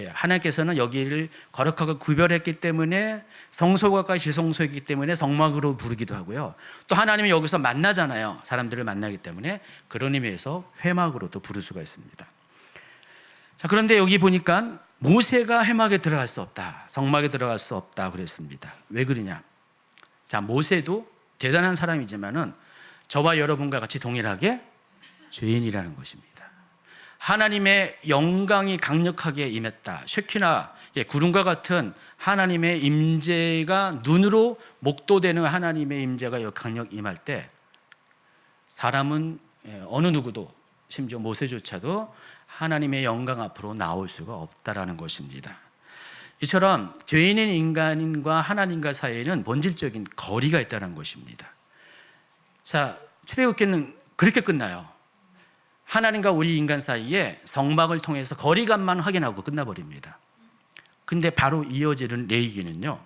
하나님께서는 여기를 거룩하고 구별했기 때문에 성소가 지성소이기 때문에 성막으로 부르기도 하고요. 또 하나님이 여기서 만나잖아요. 사람들을 만나기 때문에 그런 의미에서 회막으로도 부를 수가 있습니다. 자, 그런데 여기 보니까 모세가 회막에 들어갈 수 없다, 성막에 들어갈 수 없다 그랬습니다. 왜 그러냐? 자, 모세도 대단한 사람이지만은 저와 여러분과 같이 동일하게 죄인이라는 것입니다. 하나님의 영광이 강력하게 임했다. 쉐키나 구름과 같은 하나님의 임재가 눈으로 목도되는 하나님의 임재가 강력 임할 때 사람은 어느 누구도 심지어 모세조차도 하나님의 영광 앞으로 나올 수가 없다라는 것입니다. 이처럼 죄인인 인간과 하나님과 사이에는 본질적인 거리가 있다는 것입니다. 자, 출애굽기는 그렇게 끝나요. 하나님과 우리 인간 사이에 성막을 통해서 거리감만 확인하고 끝나버립니다. 근데 바로 이어지는 레위기는요,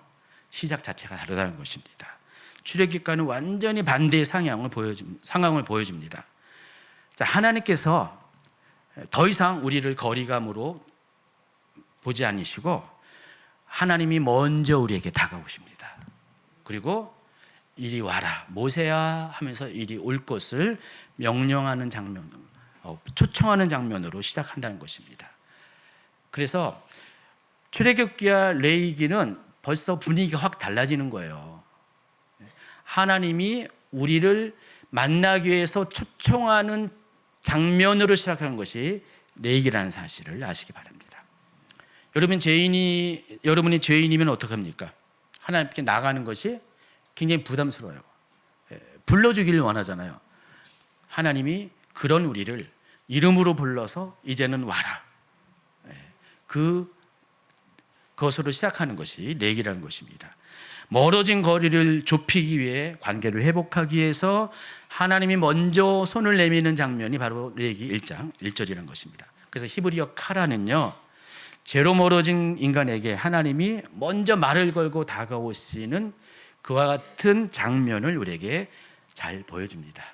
시작 자체가 다르다는 것입니다. 출애굽기과는 완전히 반대의 상황을 보여줍니다. 자, 하나님께서 더 이상 우리를 거리감으로 보지 않으시고 하나님이 먼저 우리에게 다가오십니다. 그리고 이리 와라, 모세야 하면서 이리 올 것을 명령하는 장면, 초청하는 장면으로 시작한다는 것입니다. 그래서 출애굽기와 레위기는 벌써 분위기가 확 달라지는 거예요. 하나님이 우리를 만나기 위해서 초청하는 장면으로 시작하는 것이 레위기라는 사실을 아시기 바랍니다. 여러분이 죄인이면 어떡합니까? 하나님께 나가는 것이 굉장히 부담스러워요. 불러주기를 원하잖아요. 하나님이 그런 우리를 이름으로 불러서 이제는 와라, 그것으로 시작하는 것이 레위기라는 것입니다. 멀어진 거리를 좁히기 위해 관계를 회복하기 위해서 하나님이 먼저 손을 내미는 장면이 바로 레위기 1장 1절이라는 것입니다. 그래서 히브리어 카라는요, 죄로 멀어진 인간에게 하나님이 먼저 말을 걸고 다가오시는 그와 같은 장면을 우리에게 잘 보여줍니다.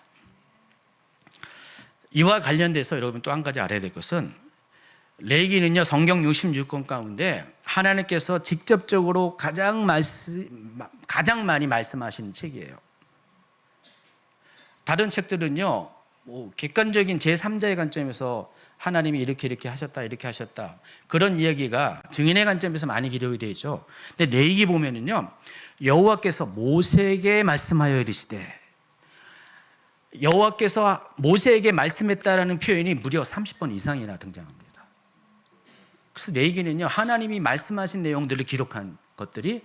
이와 관련돼서 여러분 또 한 가지 알아야 될 것은, 레위기는요 성경 66권 가운데 하나님께서 직접적으로 가장 많이 말씀하시는 책이에요. 다른 책들은요 객관적인 제3자의 관점에서 하나님이 이렇게 하셨다, 이렇게 하셨다, 그런 이야기가 증인의 관점에서 많이 기록이 되어 있죠. 근데 레위기 보면은요, 여호와께서 모세에게 말씀하여 이르시되, 여호와께서 모세에게 말씀했다라는 표현이 무려 30번 이상이나 등장합니다. 그래서 레위기는요, 하나님이 말씀하신 내용들을 기록한 것들이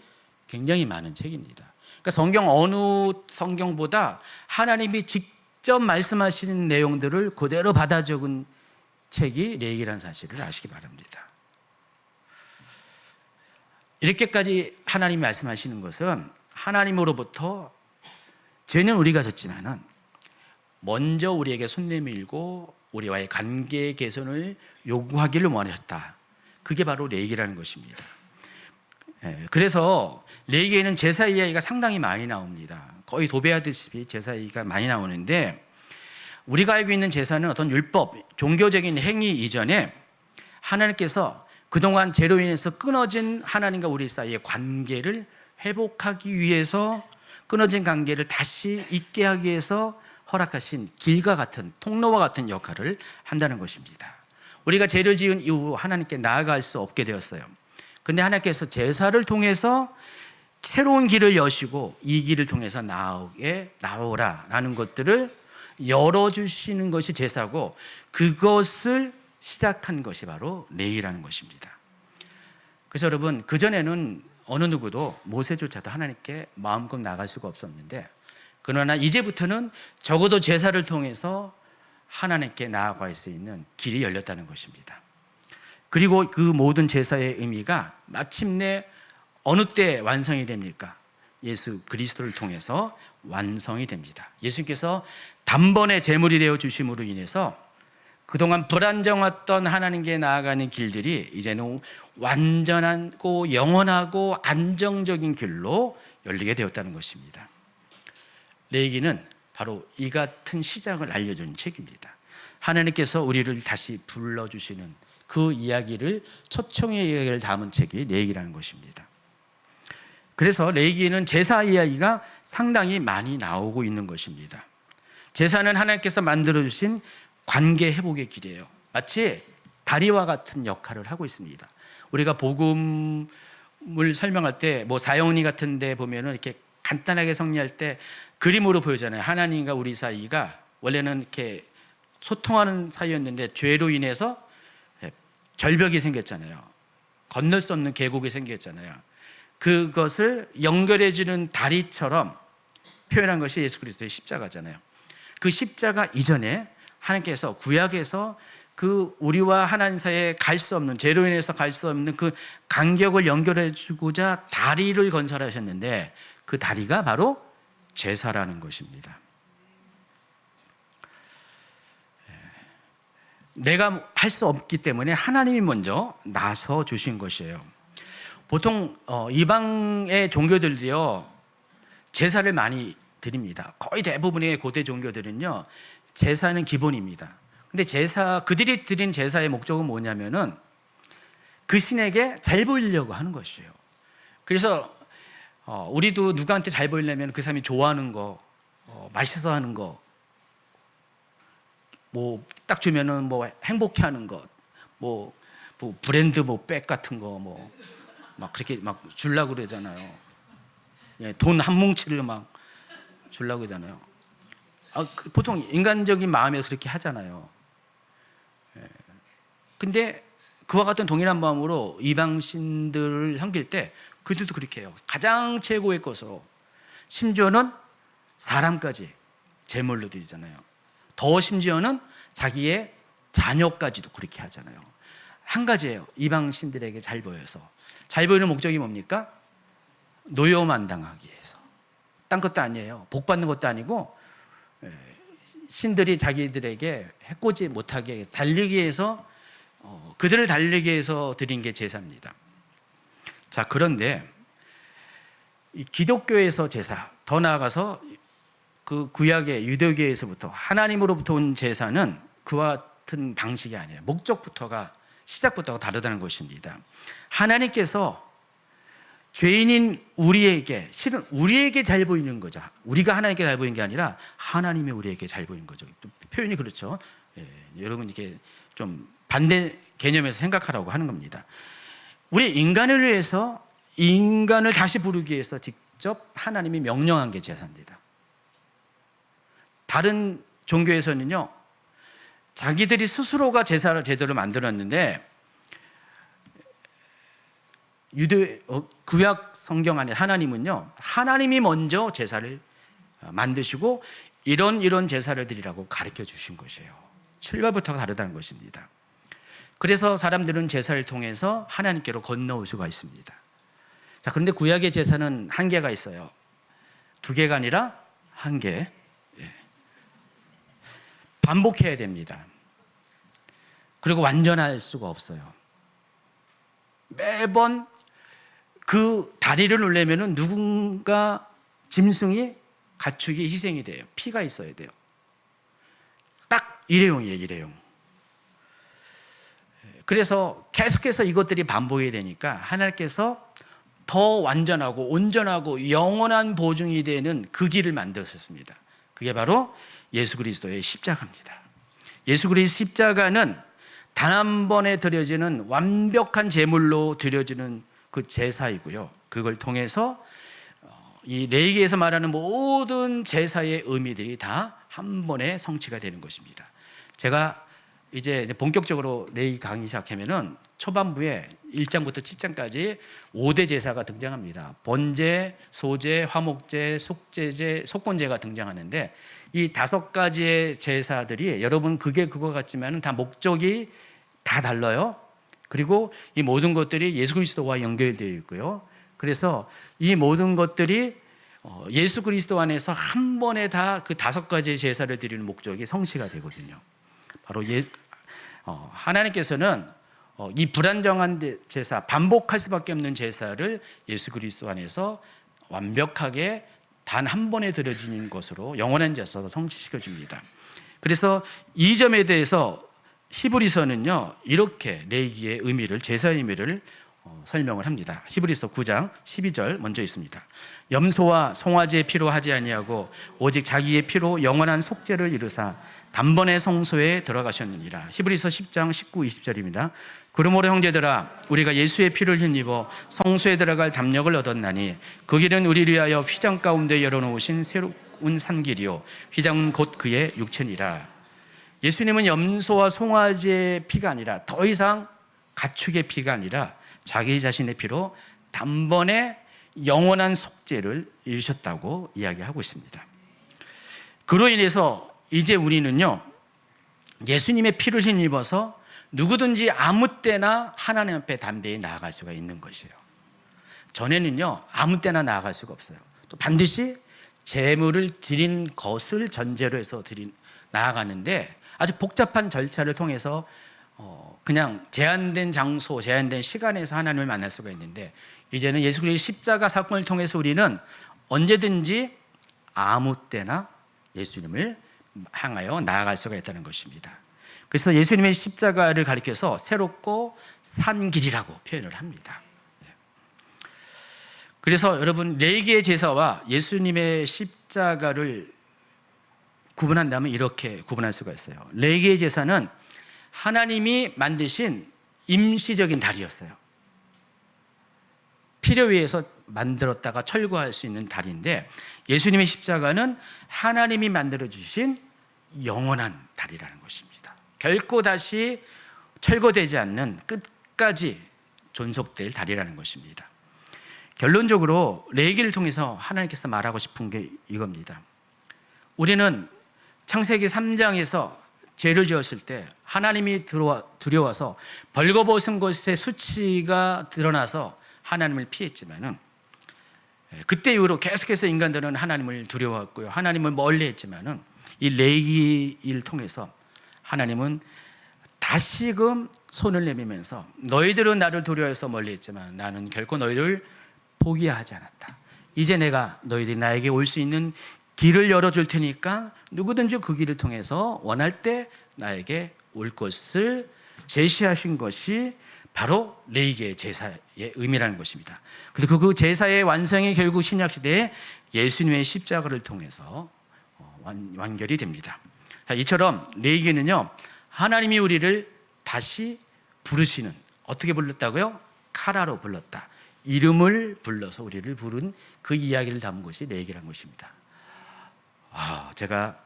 굉장히 많은 책입니다. 그러니까 성경 어느 성경보다 하나님이 직접 말씀하시는 내용들을 그대로 받아 적은 책이 레위기라는 사실을 아시기 바랍니다. 이렇게까지 하나님이 말씀하시는 것은 하나님으로부터 죄는 우리가 졌지만은 먼저 우리에게 손 내밀고 우리와의 관계 개선을 요구하기를 원하셨다. 그게 바로 레위기라는 것입니다. 그래서 레위기에는 제사 이야기가 상당히 많이 나옵니다. 거의 도배하듯이 제사 이야기가 많이 나오는데, 우리가 알고 있는 제사는 어떤 율법, 종교적인 행위 이전에 하나님께서 그동안 죄로 인해서 끊어진 하나님과 우리 사이의 관계를 회복하기 위해서, 끊어진 관계를 다시 있게 하기 위해서 허락하신 길과 같은, 통로와 같은 역할을 한다는 것입니다. 우리가 죄를 지은 이후 하나님께 나아갈 수 없게 되었어요. 근데 하나님께서 제사를 통해서 새로운 길을 여시고 이 길을 통해서 나오라라는 것들을 열어주시는 것이 제사고, 그것을 시작한 것이 바로 레위기라는 것입니다. 그래서 여러분, 그전에는 어느 누구도 모세조차도 하나님께 마음껏 나갈 수가 없었는데, 그러나 이제부터는 적어도 제사를 통해서 하나님께 나아갈 수 있는 길이 열렸다는 것입니다. 그리고 그 모든 제사의 의미가 마침내 어느 때 완성이 됩니까? 예수 그리스도를 통해서 완성이 됩니다. 예수님께서 단번에 제물이 되어 주심으로 인해서 그동안 불안정했던 하나님께 나아가는 길들이 이제는 완전하고 영원하고 안정적인 길로 열리게 되었다는 것입니다. 레위기는 바로 이 같은 시작을 알려주는 책입니다. 하나님께서 우리를 다시 불러주시는 그 이야기를, 초청의 이야기를 담은 책이 레위기라는 것입니다. 그래서 레위기는 제사 이야기가 상당히 많이 나오고 있는 것입니다. 제사는 하나님께서 만들어주신 관계 회복의 길이에요. 마치 다리와 같은 역할을 하고 있습니다. 우리가 복음을 설명할 때 사형리 같은 데 보면은 이렇게 간단하게 정리할 때 그림으로 보여잖아요. 하나님과 우리 사이가 원래는 이렇게 소통하는 사이였는데 죄로 인해서 절벽이 생겼잖아요. 건널 수 없는 계곡이 생겼잖아요. 그것을 연결해주는 다리처럼 표현한 것이 예수 그리스도의 십자가잖아요. 그 십자가 이전에 하나님께서 구약에서 그 우리와 하나님 사이에 갈 수 없는, 죄로 인해서 갈 수 없는 그 간격을 연결해 주고자 다리를 건설하셨는데, 그 다리가 바로 제사라는 것입니다. 내가 할 수 없기 때문에 하나님이 먼저 나서 주신 것이에요. 보통 이방의 종교들도요 제사를 많이 드립니다. 거의 대부분의 고대 종교들은요 제사는 기본입니다. 근데 그들이 드린 제사의 목적은 뭐냐면은 그 신에게 잘 보이려고 하는 것이에요. 그래서 우리도 누구한테 잘 보이려면 그 사람이 좋아하는 거, 맛있어 하는 거, 딱 주면은 행복해하는 것, 브랜드 백 같은 거 막 그렇게 막 주려고 그러잖아요. 예, 돈 한 뭉치를 막 주려고 그러잖아요. 보통 인간적인 마음에서 그렇게 하잖아요. 예. 근데 그와 같은 동일한 마음으로 이방신들을 섬길 때 그들도 그렇게 해요. 가장 최고의 것으로, 심지어는 사람까지 제물로 드리잖아요. 더 심지어는 자기의 자녀까지도 그렇게 하잖아요. 한 가지예요. 이방신들에게 잘 보여서. 잘 보이는 목적이 뭡니까? 노여만 당하기 위해서. 딴 것도 아니에요. 복 받는 것도 아니고, 신들이 자기들에게 해코지 못하게 달리기 위해서 그들을 달리게 해서 드린 게 제사입니다. 자, 그런데 이 기독교에서 제사, 더 나아가서 그 구약의 유대교에서부터 하나님으로부터 온 제사는 그와 같은 방식이 아니에요. 목적부터가, 시작부터가 다르다는 것입니다. 하나님께서 죄인인 우리에게, 실은 우리에게 잘 보이는 거죠. 우리가 하나님께 잘 보이는 게 아니라 하나님이 우리에게 잘 보이는 거죠. 표현이 그렇죠. 예, 여러분 이게 좀 반대 개념에서 생각하라고 하는 겁니다. 우리 인간을 위해서 인간을 다시 부르기 위해서 직접 하나님이 명령한 게 제사입니다. 다른 종교에서는요, 자기들이 스스로가 제사를 제대로 만들었는데 구약 성경 안에 하나님은요, 하나님이 먼저 제사를 만드시고 이런 제사를 드리라고 가르쳐 주신 것이에요. 출발부터가 다르다는 것입니다. 그래서 사람들은 제사를 통해서 하나님께로 건너올 수가 있습니다. 자, 그런데 구약의 제사는 한계가 있어요. 2개가 아니라 1개. 반복해야 됩니다. 그리고 완전할 수가 없어요. 매번 그 다리를 누르려면 누군가 짐승이, 가축이 희생이 돼요. 피가 있어야 돼요. 딱 일회용이에요, 일회용. 그래서 계속해서 이것들이 반복이 되니까 하나님께서 더 완전하고 온전하고 영원한 보증이 되는 그 길을 만드셨습니다. 그게 바로 예수 그리스도의 십자가입니다. 예수 그리스도의 십자가는 단 한 번에 드려지는 완벽한 제물로 드려지는 그 제사이고요. 그걸 통해서 이 레위기에서 말하는 모든 제사의 의미들이 다 한 번에 성취가 되는 것입니다. 제가 이제 본격적으로 레위기 강의 시작하면은 초반부에 1장부터 7장까지 5대 제사가 등장합니다. 번제, 소제, 화목제, 속제제, 속건제가 등장하는데 이 5가지의 제사들이 여러분 그게 그거 같지만 다 목적이 다 달라요. 그리고 이 모든 것들이 예수 그리스도와 연결되어 있고요. 그래서 이 모든 것들이 예수 그리스도 안에서 한 번에 다 그 5가지의 제사를 드리는 목적이 성취가 되거든요. 바로 하나님께서는 이 불안정한 제사, 반복할 수밖에 없는 제사를 예수 그리스도 안에서 완벽하게 단 한 번에 드려지는 것으로 영원한 제사로 성취시켜 줍니다. 그래서 이 점에 대해서 히브리서는요, 이렇게 레위기의 의미를, 제사의 의미를 설명을 합니다. 히브리서 9장 12절 먼저 있습니다. 염소와 송아지의 피로 하지 아니하고 오직 자기의 피로 영원한 속죄를 이루사 단번에 성소에 들어가셨느니라. 히브리서 10장 19, 20절입니다. 그러므로 형제들아, 우리가 예수의 피를 힘입어 성소에 들어갈 담력을 얻었나니 그 길은 우리를 위하여 휘장 가운데 열어놓으신 새로운 산길이요 휘장은 곧 그의 육체니라. 예수님은 염소와 송아지의 피가 아니라, 더 이상 가축의 피가 아니라 자기 자신의 피로 단번에 영원한 속죄를 이루셨다고 이야기하고 있습니다. 그로 인해서 이제 우리는요, 예수님의 피를 힘입어서 누구든지 아무 때나 하나님 앞에 담대히 나아갈 수가 있는 것이에요. 전에는요, 아무 때나 나아갈 수가 없어요. 또 반드시 제물을 드린 것을 전제로 해서 나아가는데 아주 복잡한 절차를 통해서 그냥 제한된 장소, 제한된 시간에서 하나님을 만날 수가 있는데, 이제는 예수 그리스도의 십자가 사건을 통해서 우리는 언제든지 아무 때나 예수님을 향하여 나아갈 수가 있다는 것입니다. 그래서 예수님의 십자가를 가리켜서 새롭고 산 길이라고 표현을 합니다. 그래서 여러분, 레위기의 제사와 예수님의 십자가를 구분한다면 이렇게 구분할 수가 있어요. 레위기의 제사는 하나님이 만드신 임시적인 다리였어요. 필요에 의해서 만들었다가 철거할 수 있는 다리인데, 예수님의 십자가는 하나님이 만들어주신 영원한 다리라는 것입니다. 결코 다시 철거되지 않는 끝까지 존속될 다리라는 것입니다. 결론적으로 레위기를 통해서 하나님께서 말하고 싶은 게 이겁니다. 우리는 창세기 3장에서 죄를 지었을 때 하나님이 두려워서 벌거벗은 것의 수치가 드러나서 하나님을 피했지만은, 그때 이후로 계속해서 인간들은 하나님을 두려워했고요, 하나님을 멀리했지만은 이 레위기를 통해서 하나님은 다시금 손을 내밀면서 너희들은 나를 두려워해서 멀리했지만 나는 결코 너희를 포기하지 않았다. 이제 내가 너희들이 나에게 올 수 있는 길을 열어줄 테니까 누구든지 그 길을 통해서 원할 때 나에게 올 것을 제시하신 것이 바로 레위기의 제사의 의미라는 것입니다. 그래서 그 제사의 완성이 결국 신약시대에 예수님의 십자가를 통해서 완결이 됩니다. 자, 이처럼 레위기는요, 하나님이 우리를 다시 부르시는, 어떻게 불렀다고요? 카라로 불렀다. 이름을 불러서 우리를 부른 그 이야기를 담은 것이 레위기라는 것입니다. 제가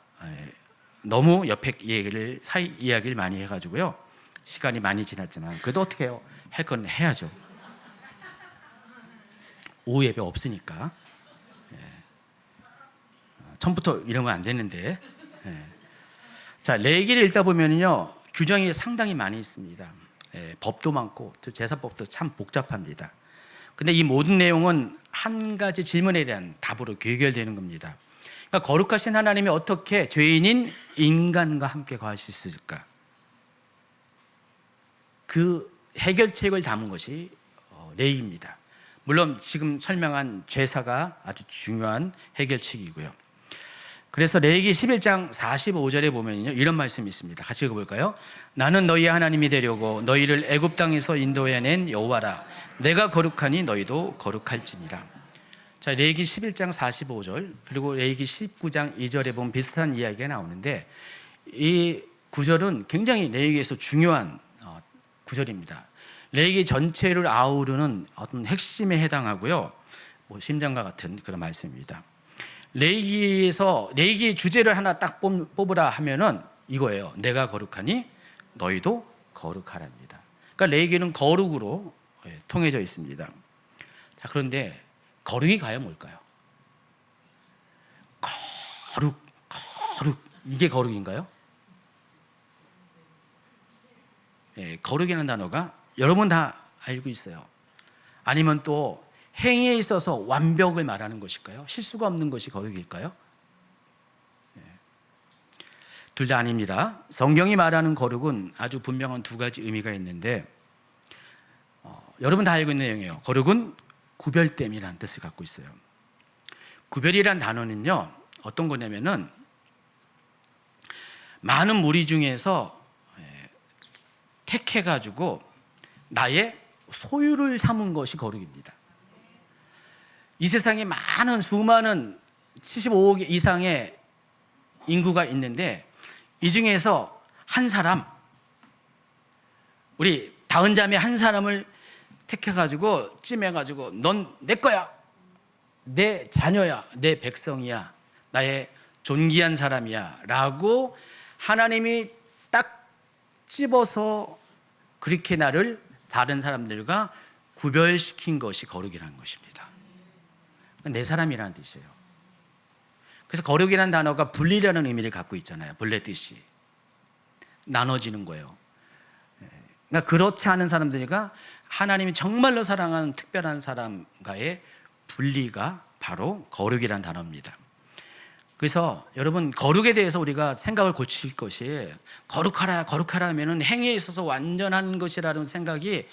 너무 옆에 이야기를 많이 해가지고요, 시간이 많이 지났지만 그래도 어떻게 해요? 할 건 해야죠. 오후 예배 없으니까. 처음부터 이러면 안 되는데. 자, 레위기를 읽다 보면요, 규정이 상당히 많이 있습니다. 법도 많고 제사법도 참 복잡합니다. 근데 이 모든 내용은 한 가지 질문에 대한 답으로 귀결되는 겁니다. 그러니까 거룩하신 하나님이 어떻게 죄인인 인간과 함께 거하실 수 있을까? 그 해결책을 담은 것이 레위기입니다. 물론 지금 설명한 제사가 아주 중요한 해결책이고요. 그래서 레위기 11장 45절에 보면요, 이런 말씀이 있습니다. 같이 읽어볼까요? 나는 너희의 하나님이 되려고 너희를 애굽 땅에서 인도해낸 여호와라. 내가 거룩하니 너희도 거룩할지니라. 자, 레위기 11장 45절 그리고 레위기 19장 2절에 보면 비슷한 이야기가 나오는데, 이 구절은 굉장히 레위기에서 중요한 구절입니다. 레위기 전체를 아우르는 어떤 핵심에 해당하고요, 심장과 같은 그런 말씀입니다. 레위기에서 레위기 주제를 하나 딱 뽑으라 하면은 이거예요. 내가 거룩하니 너희도 거룩하랍니다. 그러니까 레위기는 거룩으로 통해져 있습니다. 자, 그런데 거룩이 과연 뭘까요? 거룩 이게 거룩인가요? 거룩이라는 단어가 여러분 다 알고 있어요. 아니면 또 행위에 있어서 완벽을 말하는 것일까요? 실수가 없는 것이 거룩일까요? 둘 다 아닙니다. 성경이 말하는 거룩은 아주 분명한 두 가지 의미가 있는데, 여러분 다 알고 있는 내용이에요. 거룩은 구별됨이라는 뜻을 갖고 있어요. 구별이란 단어는요, 어떤 거냐면은 많은 무리 중에서 택해가지고 나의 소유를 삼은 것이 거룩입니다. 이 세상에 수많은 75억 이상의 인구가 있는데, 이 중에서 한 사람, 우리 다은 자매 한 사람을 택해가지고 찜해가지고 넌 내 거야, 내 자녀야, 내 백성이야, 나의 존귀한 사람이야 라고 하나님이 딱 집어서 그렇게 나를 다른 사람들과 구별시킨 것이 거룩이라는 것입니다. 내 사람이라는 뜻이에요. 그래서 거룩이라는 단어가 분리라는 의미를 갖고 있잖아요. 분례듯이 나눠지는 거예요. 그러니까 그렇지 않은 사람들과 하나님이 정말로 사랑하는 특별한 사람과의 분리가 바로 거룩이라는 단어입니다. 그래서 여러분, 거룩에 대해서 우리가 생각을 고칠 것이, 거룩하라 하면은 행위에 있어서 완전한 것이라는 생각이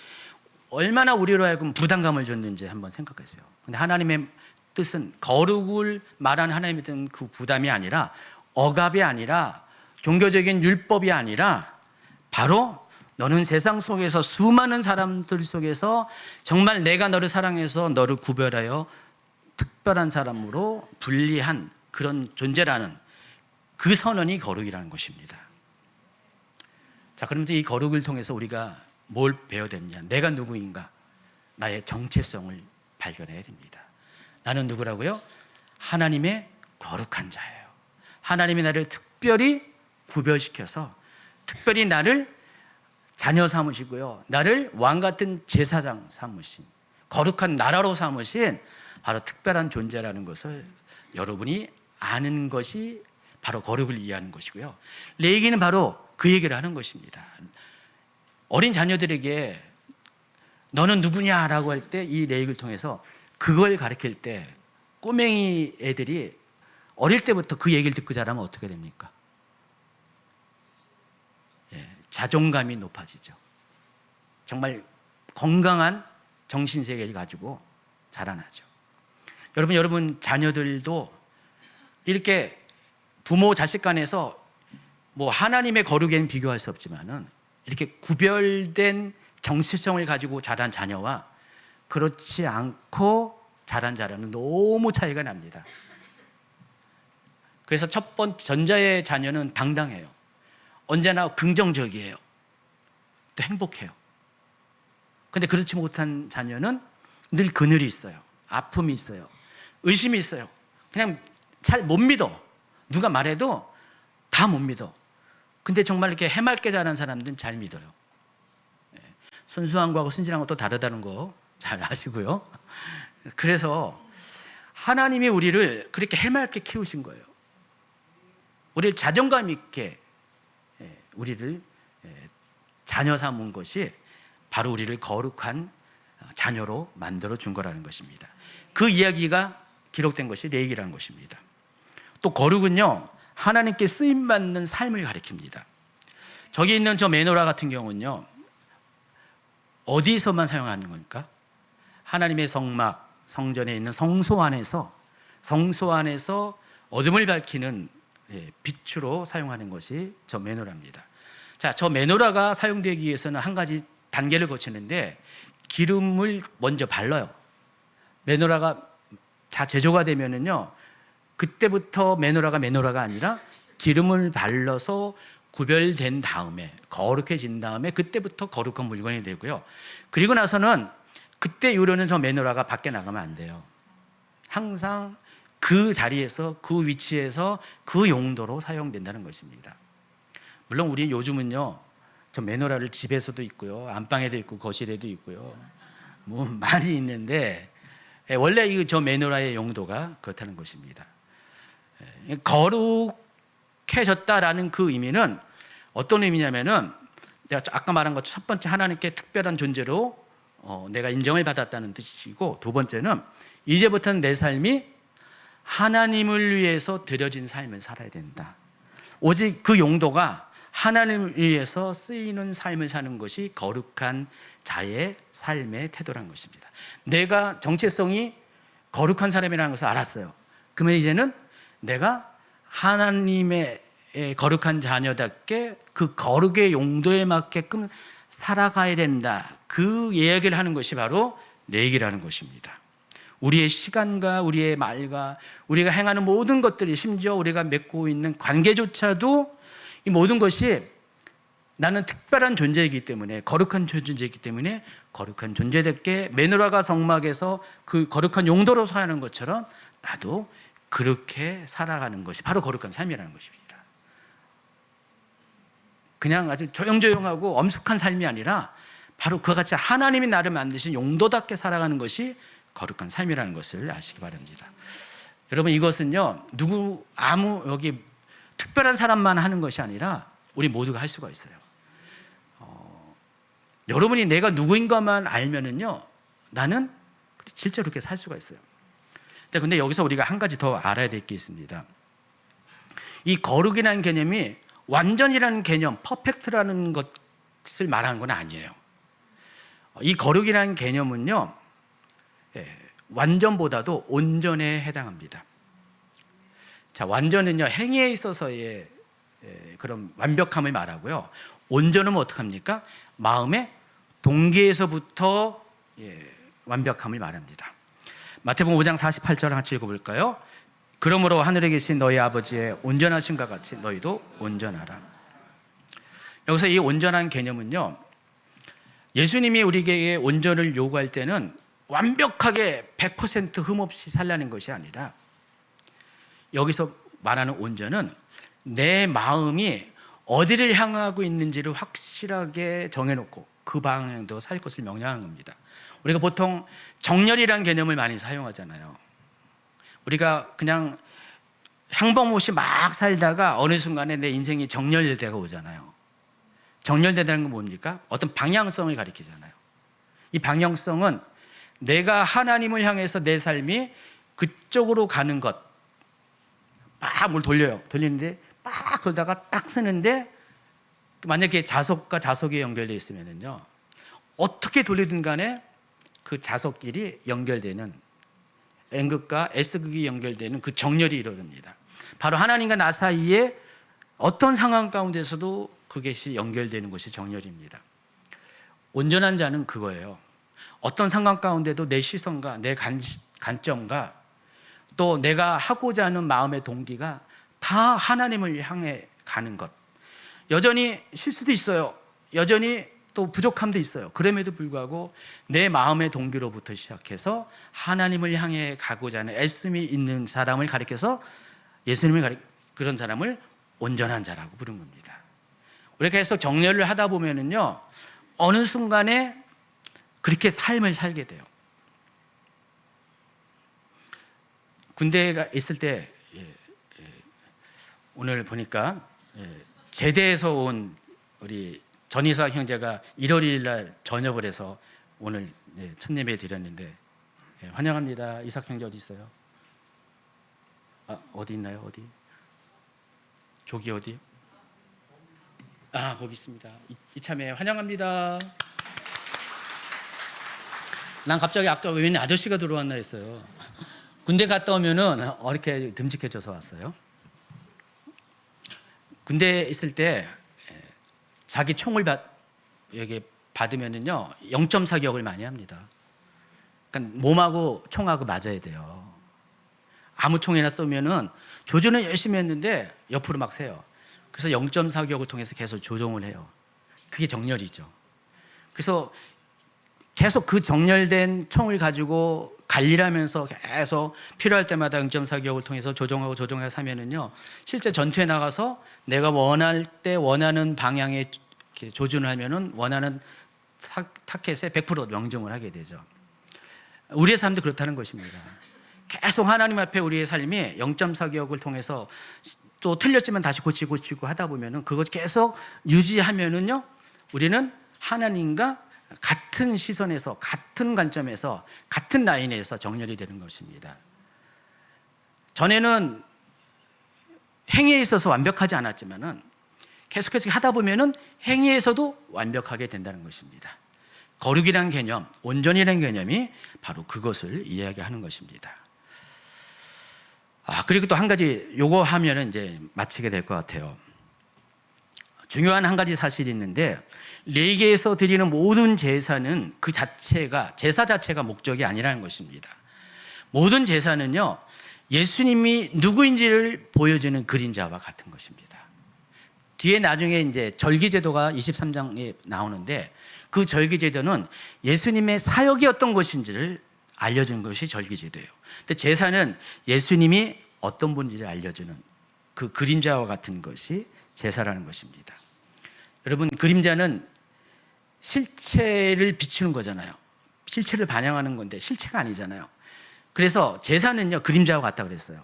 얼마나 우리로 하여금 부담감을 줬는지 한번 생각하세요. 근데 하나님의 뜻은, 거룩을 말하는 하나님의 뜻은 그 부담이 아니라, 억압이 아니라, 종교적인 율법이 아니라, 바로 너는 세상 속에서 수많은 사람들 속에서 정말 내가 너를 사랑해서 너를 구별하여 특별한 사람으로 분리한 그런 존재라는 그 선언이 거룩이라는 것입니다. 자, 그러면서 이 거룩을 통해서 우리가 뭘 배워야 되느냐? 내가 누구인가? 나의 정체성을 발견해야 됩니다. 나는 누구라고요? 하나님의 거룩한 자예요. 하나님이 나를 특별히 구별시켜서 특별히 나를 자녀 삼으시고요, 나를 왕 같은 제사장 삼으신, 거룩한 나라로 삼으신 바로 특별한 존재라는 것을 여러분이 아는 것이 바로 거룩을 이해하는 것이고요. 레위기는 바로 그 얘기를 하는 것입니다. 어린 자녀들에게 너는 누구냐라고 할 때 이 레위기를 통해서 그걸 가르칠 때, 꼬맹이 애들이 어릴 때부터 그 얘기를 듣고 자라면 어떻게 됩니까? 자존감이 높아지죠. 정말 건강한 정신세계를 가지고 자라나죠. 여러분 자녀들도 이렇게 부모 자식 간에서 뭐 하나님의 거룩에는 비교할 수 없지만은 이렇게 구별된 정체성을 가지고 자란 자녀와 그렇지 않고 자란 자녀는 너무 차이가 납니다. 그래서 첫 번째 전자의 자녀는 당당해요. 언제나 긍정적이에요. 또 행복해요. 근데 그렇지 못한 자녀는 늘 그늘이 있어요. 아픔이 있어요. 의심이 있어요. 그냥 잘 못 믿어. 누가 말해도 다 못 믿어. 근데 정말 이렇게 해맑게 자란 사람들은 잘 믿어요. 순수한 거하고 순진한 것도 다르다는 거 잘 아시고요. 그래서 하나님이 우리를 그렇게 해맑게 키우신 거예요. 우리를 자존감 있게 우리를 자녀 삼은 것이 바로 우리를 거룩한 자녀로 만들어 준 거라는 것입니다. 그 이야기가 기록된 것이 레위기라는 것입니다. 또 거룩은요, 하나님께 쓰임받는 삶을 가리킵니다. 저기 있는 저 메노라 같은 경우는요, 어디서만 사용하는 겁니까? 하나님의 성막, 성전에 있는 성소 안에서 어둠을 밝히는 빛으로 사용하는 것이 저 메노라입니다. 자, 저 메노라가 사용되기 위해서는 한 가지 단계를 거치는데 기름을 먼저 발라요. 메노라가 다 제조가 되면은요, 그때부터 메노라가 아니라 기름을 발라서 구별된 다음에 거룩해진 다음에 그때부터 거룩한 물건이 되고요. 그리고 나서는 그때 이후로는 저 메노라가 밖에 나가면 안 돼요. 항상 그 자리에서 그 위치에서 그 용도로 사용된다는 것입니다. 물론 우리 요즘은요, 저 메노라를 집에서도 있고요, 안방에도 있고 거실에도 있고요, 뭐 많이 있는데 원래 저 메노라의 용도가 그렇다는 것입니다. 거룩해졌다라는 그 의미는 어떤 의미냐면은 내가 아까 말한 것 첫 번째 하나님께 특별한 존재로 내가 인정을 받았다는 뜻이고, 두 번째는 이제부터는 내 삶이 하나님을 위해서 드려진 삶을 살아야 된다. 오직 그 용도가 하나님을 위해서 쓰이는 삶을 사는 것이 거룩한 자의 삶의 태도라는 것입니다. 내가 정체성이 거룩한 사람이라는 것을 알았어요. 그러면 이제는 내가 하나님의 거룩한 자녀답게 그 거룩의 용도에 맞게끔 살아가야 된다. 그 이야기를 하는 것이 바로 레위기라는 것입니다. 우리의 시간과 우리의 말과 우리가 행하는 모든 것들이, 심지어 우리가 맺고 있는 관계조차도 이 모든 것이 나는 특별한 존재이기 때문에, 거룩한 존재이기 때문에 거룩한 존재답게 메노라가 성막에서 그 거룩한 용도로 사는 것처럼 나도 그렇게 살아가는 것이 바로 거룩한 삶이라는 것입니다. 그냥 아주 조용조용하고 엄숙한 삶이 아니라 바로 그와 같이 하나님이 나를 만드신 용도답게 살아가는 것이 거룩한 삶이라는 것을 아시기 바랍니다. 여러분, 이것은요, 여기 특별한 사람만 하는 것이 아니라 우리 모두가 할 수가 있어요. 여러분이 내가 누구인가만 알면은요, 나는 실제로 그렇게 살 수가 있어요. 근데 여기서 우리가 한 가지 더 알아야 될 게 있습니다. 이 거룩이라는 개념이 완전이라는 개념, 퍼펙트라는 것을 말하는 건 아니에요. 이 거룩이라는 개념은요, 완전보다도 온전에 해당합니다. 자, 완전은요, 행위에 있어서의 그런 완벽함을 말하고요. 온전은 어떡합니까? 마음의 동기에서부터 완벽함을 말합니다. 마태복음 5장 48절 같이 읽어볼까요? 그러므로 하늘에 계신 너희 아버지의 온전하심과 같이 너희도 온전하라. 여기서 이 온전한 개념은요, 예수님이 우리에게 온전을 요구할 때는 완벽하게 100% 흠없이 살라는 것이 아니라, 여기서 말하는 온전은 내 마음이 어디를 향하고 있는지를 확실하게 정해놓고 그 방향도 살 것을 명령하는 겁니다. 우리가 보통 정렬이라는 개념을 많이 사용하잖아요. 우리가 그냥 평범없이 막 살다가 어느 순간에 내 인생이 정렬될 때가 오잖아요. 정렬되다는 건 뭡니까? 어떤 방향성을 가리키잖아요. 이 방향성은 내가 하나님을 향해서 내 삶이 그쪽으로 가는 것, 막 뭘 돌리는데 막 돌다가 딱 서는데 만약에 자석과 자석이 연결되어 있으면요, 어떻게 돌리든 간에 그 자석끼리 연결되는 N극과 S극이 연결되는 그 정렬이 이루어집니다. 바로 하나님과 나 사이에 어떤 상황 가운데서도 그것이 연결되는 것이 정렬입니다. 온전한 자는 그거예요. 어떤 상황 가운데도 내 시선과 내 관점과 또 내가 하고자 하는 마음의 동기가 다 하나님을 향해 가는 것. 여전히 실수도 있어요. 여전히 또 부족함도 있어요. 그럼에도 불구하고 내 마음의 동기로부터 시작해서 하나님을 향해 가고자 하는 애씀이 있는 사람을 가리켜서 그런 사람을 온전한 자라고 부른 겁니다. 우리가 계속 정렬을 하다 보면은요, 어느 순간에 그렇게 삶을 살게 돼요. 군대에 있을 때 오늘 보니까 제대에서 온 우리 전이삭 형제가 1월 1일 날 전역을 해서 오늘 첫 예배 드렸는데, 환영합니다. 이삭 형제 어디 있어요? 어디 있나요? 어디? 저기 어디? 거기 있습니다. 이참에 환영합니다. 난 갑자기 아까 웬 아저씨가 들어왔나 했어요. 군대 갔다 오면은 이렇게 듬직해져서 왔어요. 군대에 있을 때 자기 총을 받으면은요 0.4격을 많이 합니다. 그러니까 몸하고 총하고 맞아야 돼요. 아무 총이나 쏘면은 조준은 열심히 했는데 옆으로 막 새요. 그래서 0.4격을 통해서 계속 조정을 해요. 그게 정렬이죠. 그래서 계속 그 정렬된 총을 가지고 관리를 하면서 계속 필요할 때마다 0.4격을 통해서 조정해서 하면은요, 실제 전투에 나가서 내가 원할 때 원하는 방향에 조준을 하면은 원하는 타켓에 100% 명중을 하게 되죠. 우리의 삶도 그렇다는 것입니다. 계속 하나님 앞에 우리의 삶이 0.4격을 통해서 또 틀렸지만 다시 고치고 하다 보면은 그것 계속 유지하면은요, 우리는 하나님과 같은 시선에서, 같은 관점에서, 같은 라인에서 정렬이 되는 것입니다. 전에는 행위에 있어서 완벽하지 않았지만은 계속해서 하다 보면은 행위에서도 완벽하게 된다는 것입니다. 거룩이라는 개념, 온전이라는 개념이 바로 그것을 이야기하는 것입니다. 그리고 또 한 가지, 요거 하면은 이제 마치게 될 것 같아요. 중요한 한 가지 사실이 있는데, 레위기에서 드리는 모든 제사는 그 자체가, 제사 자체가 목적이 아니라는 것입니다. 모든 제사는요, 예수님이 누구인지를 보여주는 그림자와 같은 것입니다. 뒤에 나중에 이제 절기제도가 23장에 나오는데, 그 절기제도는 예수님의 사역이 어떤 것인지를 알려주는 것이 절기제도예요. 근데 제사는 예수님이 어떤 분인지를 알려주는 그 그림자와 같은 것이 제사라는 것입니다. 여러분, 그림자는 실체를 비추는 거잖아요. 실체를 반영하는 건데 실체가 아니잖아요. 그래서 제사는요, 그림자와 같다 그랬어요.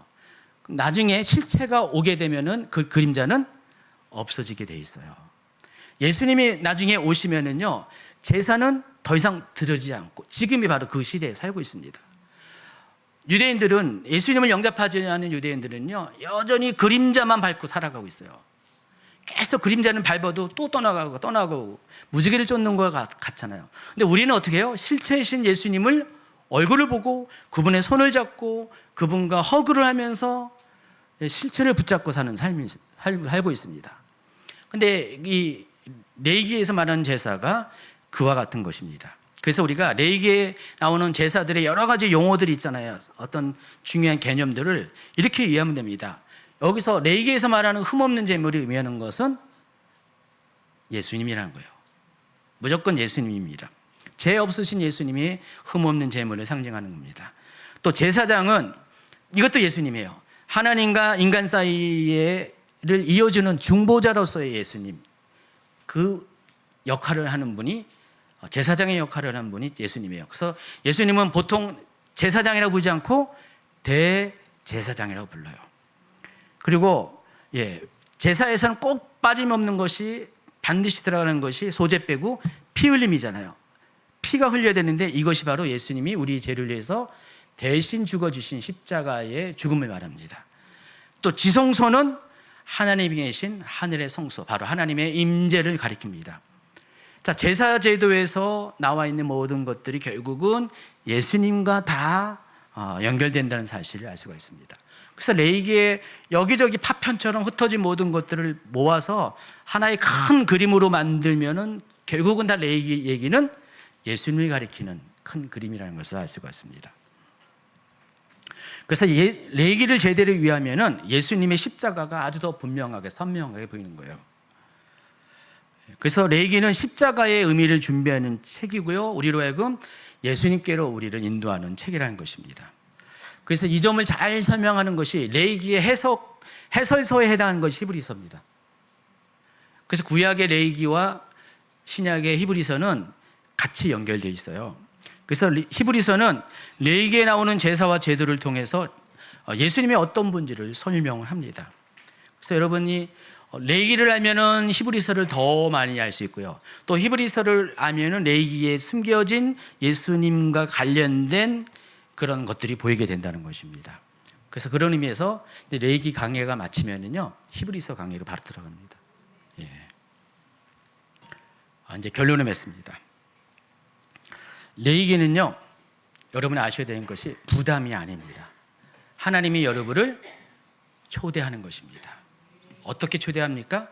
나중에 실체가 오게 되면은 그 그림자는 없어지게 돼 있어요. 예수님이 나중에 오시면은요, 제사는 더 이상 드려지지 않고, 지금이 바로 그 시대에 살고 있습니다. 유대인들은, 예수님을 영접하지 않은 유대인들은요, 여전히 그림자만 밟고 살아가고 있어요. 계속 그림자는 밟아도 또 떠나가고 무지개를 쫓는 것 같잖아요. 근데 우리는 어떻게 해요? 실체이신 예수님을 얼굴을 보고 그분의 손을 잡고 그분과 허그를 하면서 실체를 붙잡고 사는 삶이 살고 있습니다. 근데 이 레위기에서 말하는 제사가 그와 같은 것입니다. 그래서 우리가 레위기에 나오는 제사들의 여러 가지 용어들이 있잖아요. 어떤 중요한 개념들을 이렇게 이해하면 됩니다. 여기서 레위기에서 말하는 흠없는 제물이 의미하는 것은 예수님이라는 거예요. 무조건 예수님입니다. 죄 없으신 예수님이 흠없는 제물을 상징하는 겁니다. 또 제사장은 이것도 예수님이에요. 하나님과 인간 사이를 이어주는 중보자로서의 예수님, 그 역할을 하는 분이, 제사장의 역할을 하는 분이 예수님이에요. 그래서 예수님은 보통 제사장이라고 부르지 않고 대제사장이라고 불러요. 그리고 제사에서는 꼭 빠짐없는 것이, 반드시 들어가는 것이 소재 빼고 피 흘림이잖아요. 피가 흘려야 되는데 이것이 바로 예수님이 우리 죄를 위해서 대신 죽어주신 십자가의 죽음을 말합니다. 또 지성소는 하나님이 계신 하늘의 성소, 바로 하나님의 임재를 가리킵니다. 자, 제사 제도에서 나와 있는 모든 것들이 결국은 예수님과 다 연결된다는 사실을 알 수가 있습니다. 그래서 레위기의 여기저기 파편처럼 흩어진 모든 것들을 모아서 하나의 큰 그림으로 만들면은 결국은 다 레위기 얘기는 예수님을 가리키는 큰 그림이라는 것을 알 수가 있습니다. 그래서 레위기를 제대로 이해하면은 예수님의 십자가가 아주 더 분명하게 선명하게 보이는 거예요. 그래서 레위기는 십자가의 의미를 준비하는 책이고요, 우리로 하여금 예수님께로 우리를 인도하는 책이라는 것입니다. 그래서 이 점을 잘 설명하는 것이 레위기의 해설서에 해당하는 것이 히브리서입니다. 그래서 구약의 레위기와 신약의 히브리서는 같이 연결되어 있어요. 그래서 히브리서는 레위기에 나오는 제사와 제도를 통해서 예수님의 어떤 분지를 설명을 합니다. 그래서 여러분이 레위기를 알면은 히브리서를 더 많이 알 수 있고요, 또 히브리서를 알면은 레위기에 숨겨진 예수님과 관련된 그런 것들이 보이게 된다는 것입니다. 그래서 그런 의미에서 이제 레위기 강해가 마치면은요, 히브리서 강해로 바로 들어갑니다. 예. 이제 결론을 맺습니다. 레위기는요, 여러분이 아셔야 되는 것이 부담이 아닙니다. 하나님이 여러분을 초대하는 것입니다. 어떻게 초대합니까?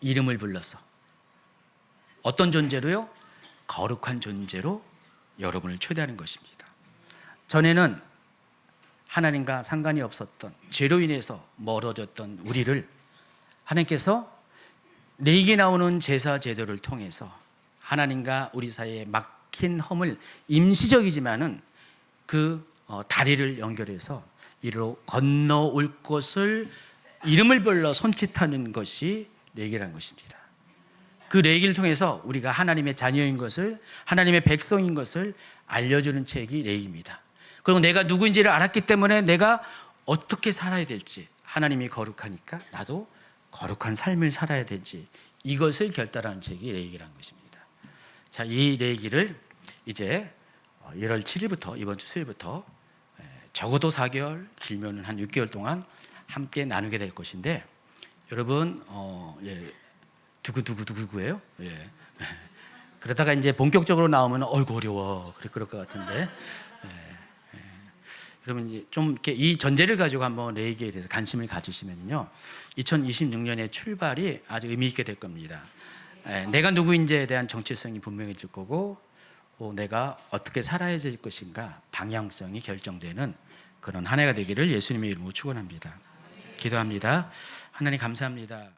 이름을 불러서. 어떤 존재로요? 거룩한 존재로 여러분을 초대하는 것입니다. 전에는 하나님과 상관이 없었던, 죄로 인해서 멀어졌던 우리를 하나님께서 레위기에 나오는 제사 제도를 통해서 하나님과 우리 사이에 막힌 허물, 임시적이지만은 그 다리를 연결해서 이리로 건너올 것을 이름을 불러 손짓하는 것이 레위기라는 것입니다. 그 레위기를 통해서 우리가 하나님의 자녀인 것을, 하나님의 백성인 것을 알려주는 책이 레위기입니다. 그리고 내가 누구인지를 알았기 때문에 내가 어떻게 살아야 될지, 하나님이 거룩하니까 나도 거룩한 삶을 살아야 될지, 이것을 결단하는 책이 레위기라는 것입니다. 자, 이 레위기를 이제 1월 7일부터, 이번 주 수요일부터 적어도 4개월, 길면은 한 6개월 동안 함께 나누게 될 것인데, 여러분 두구두구두구예요. 예. 그러다가 이제 본격적으로 나오면 어이구 어려워, 그럴 것 같은데, 여러분 이제 좀 이렇게 이 전제를 가지고 한번 레위기에 대해서 관심을 가지시면요, 2026년의 출발이 아주 의미 있게 될 겁니다. 내가 누구인지에 대한 정체성이 분명해질 거고, 내가 어떻게 살아야 될 것인가 방향성이 결정되는 그런 한 해가 되기를 예수님의 이름으로 축원합니다. 기도합니다. 하나님 감사합니다.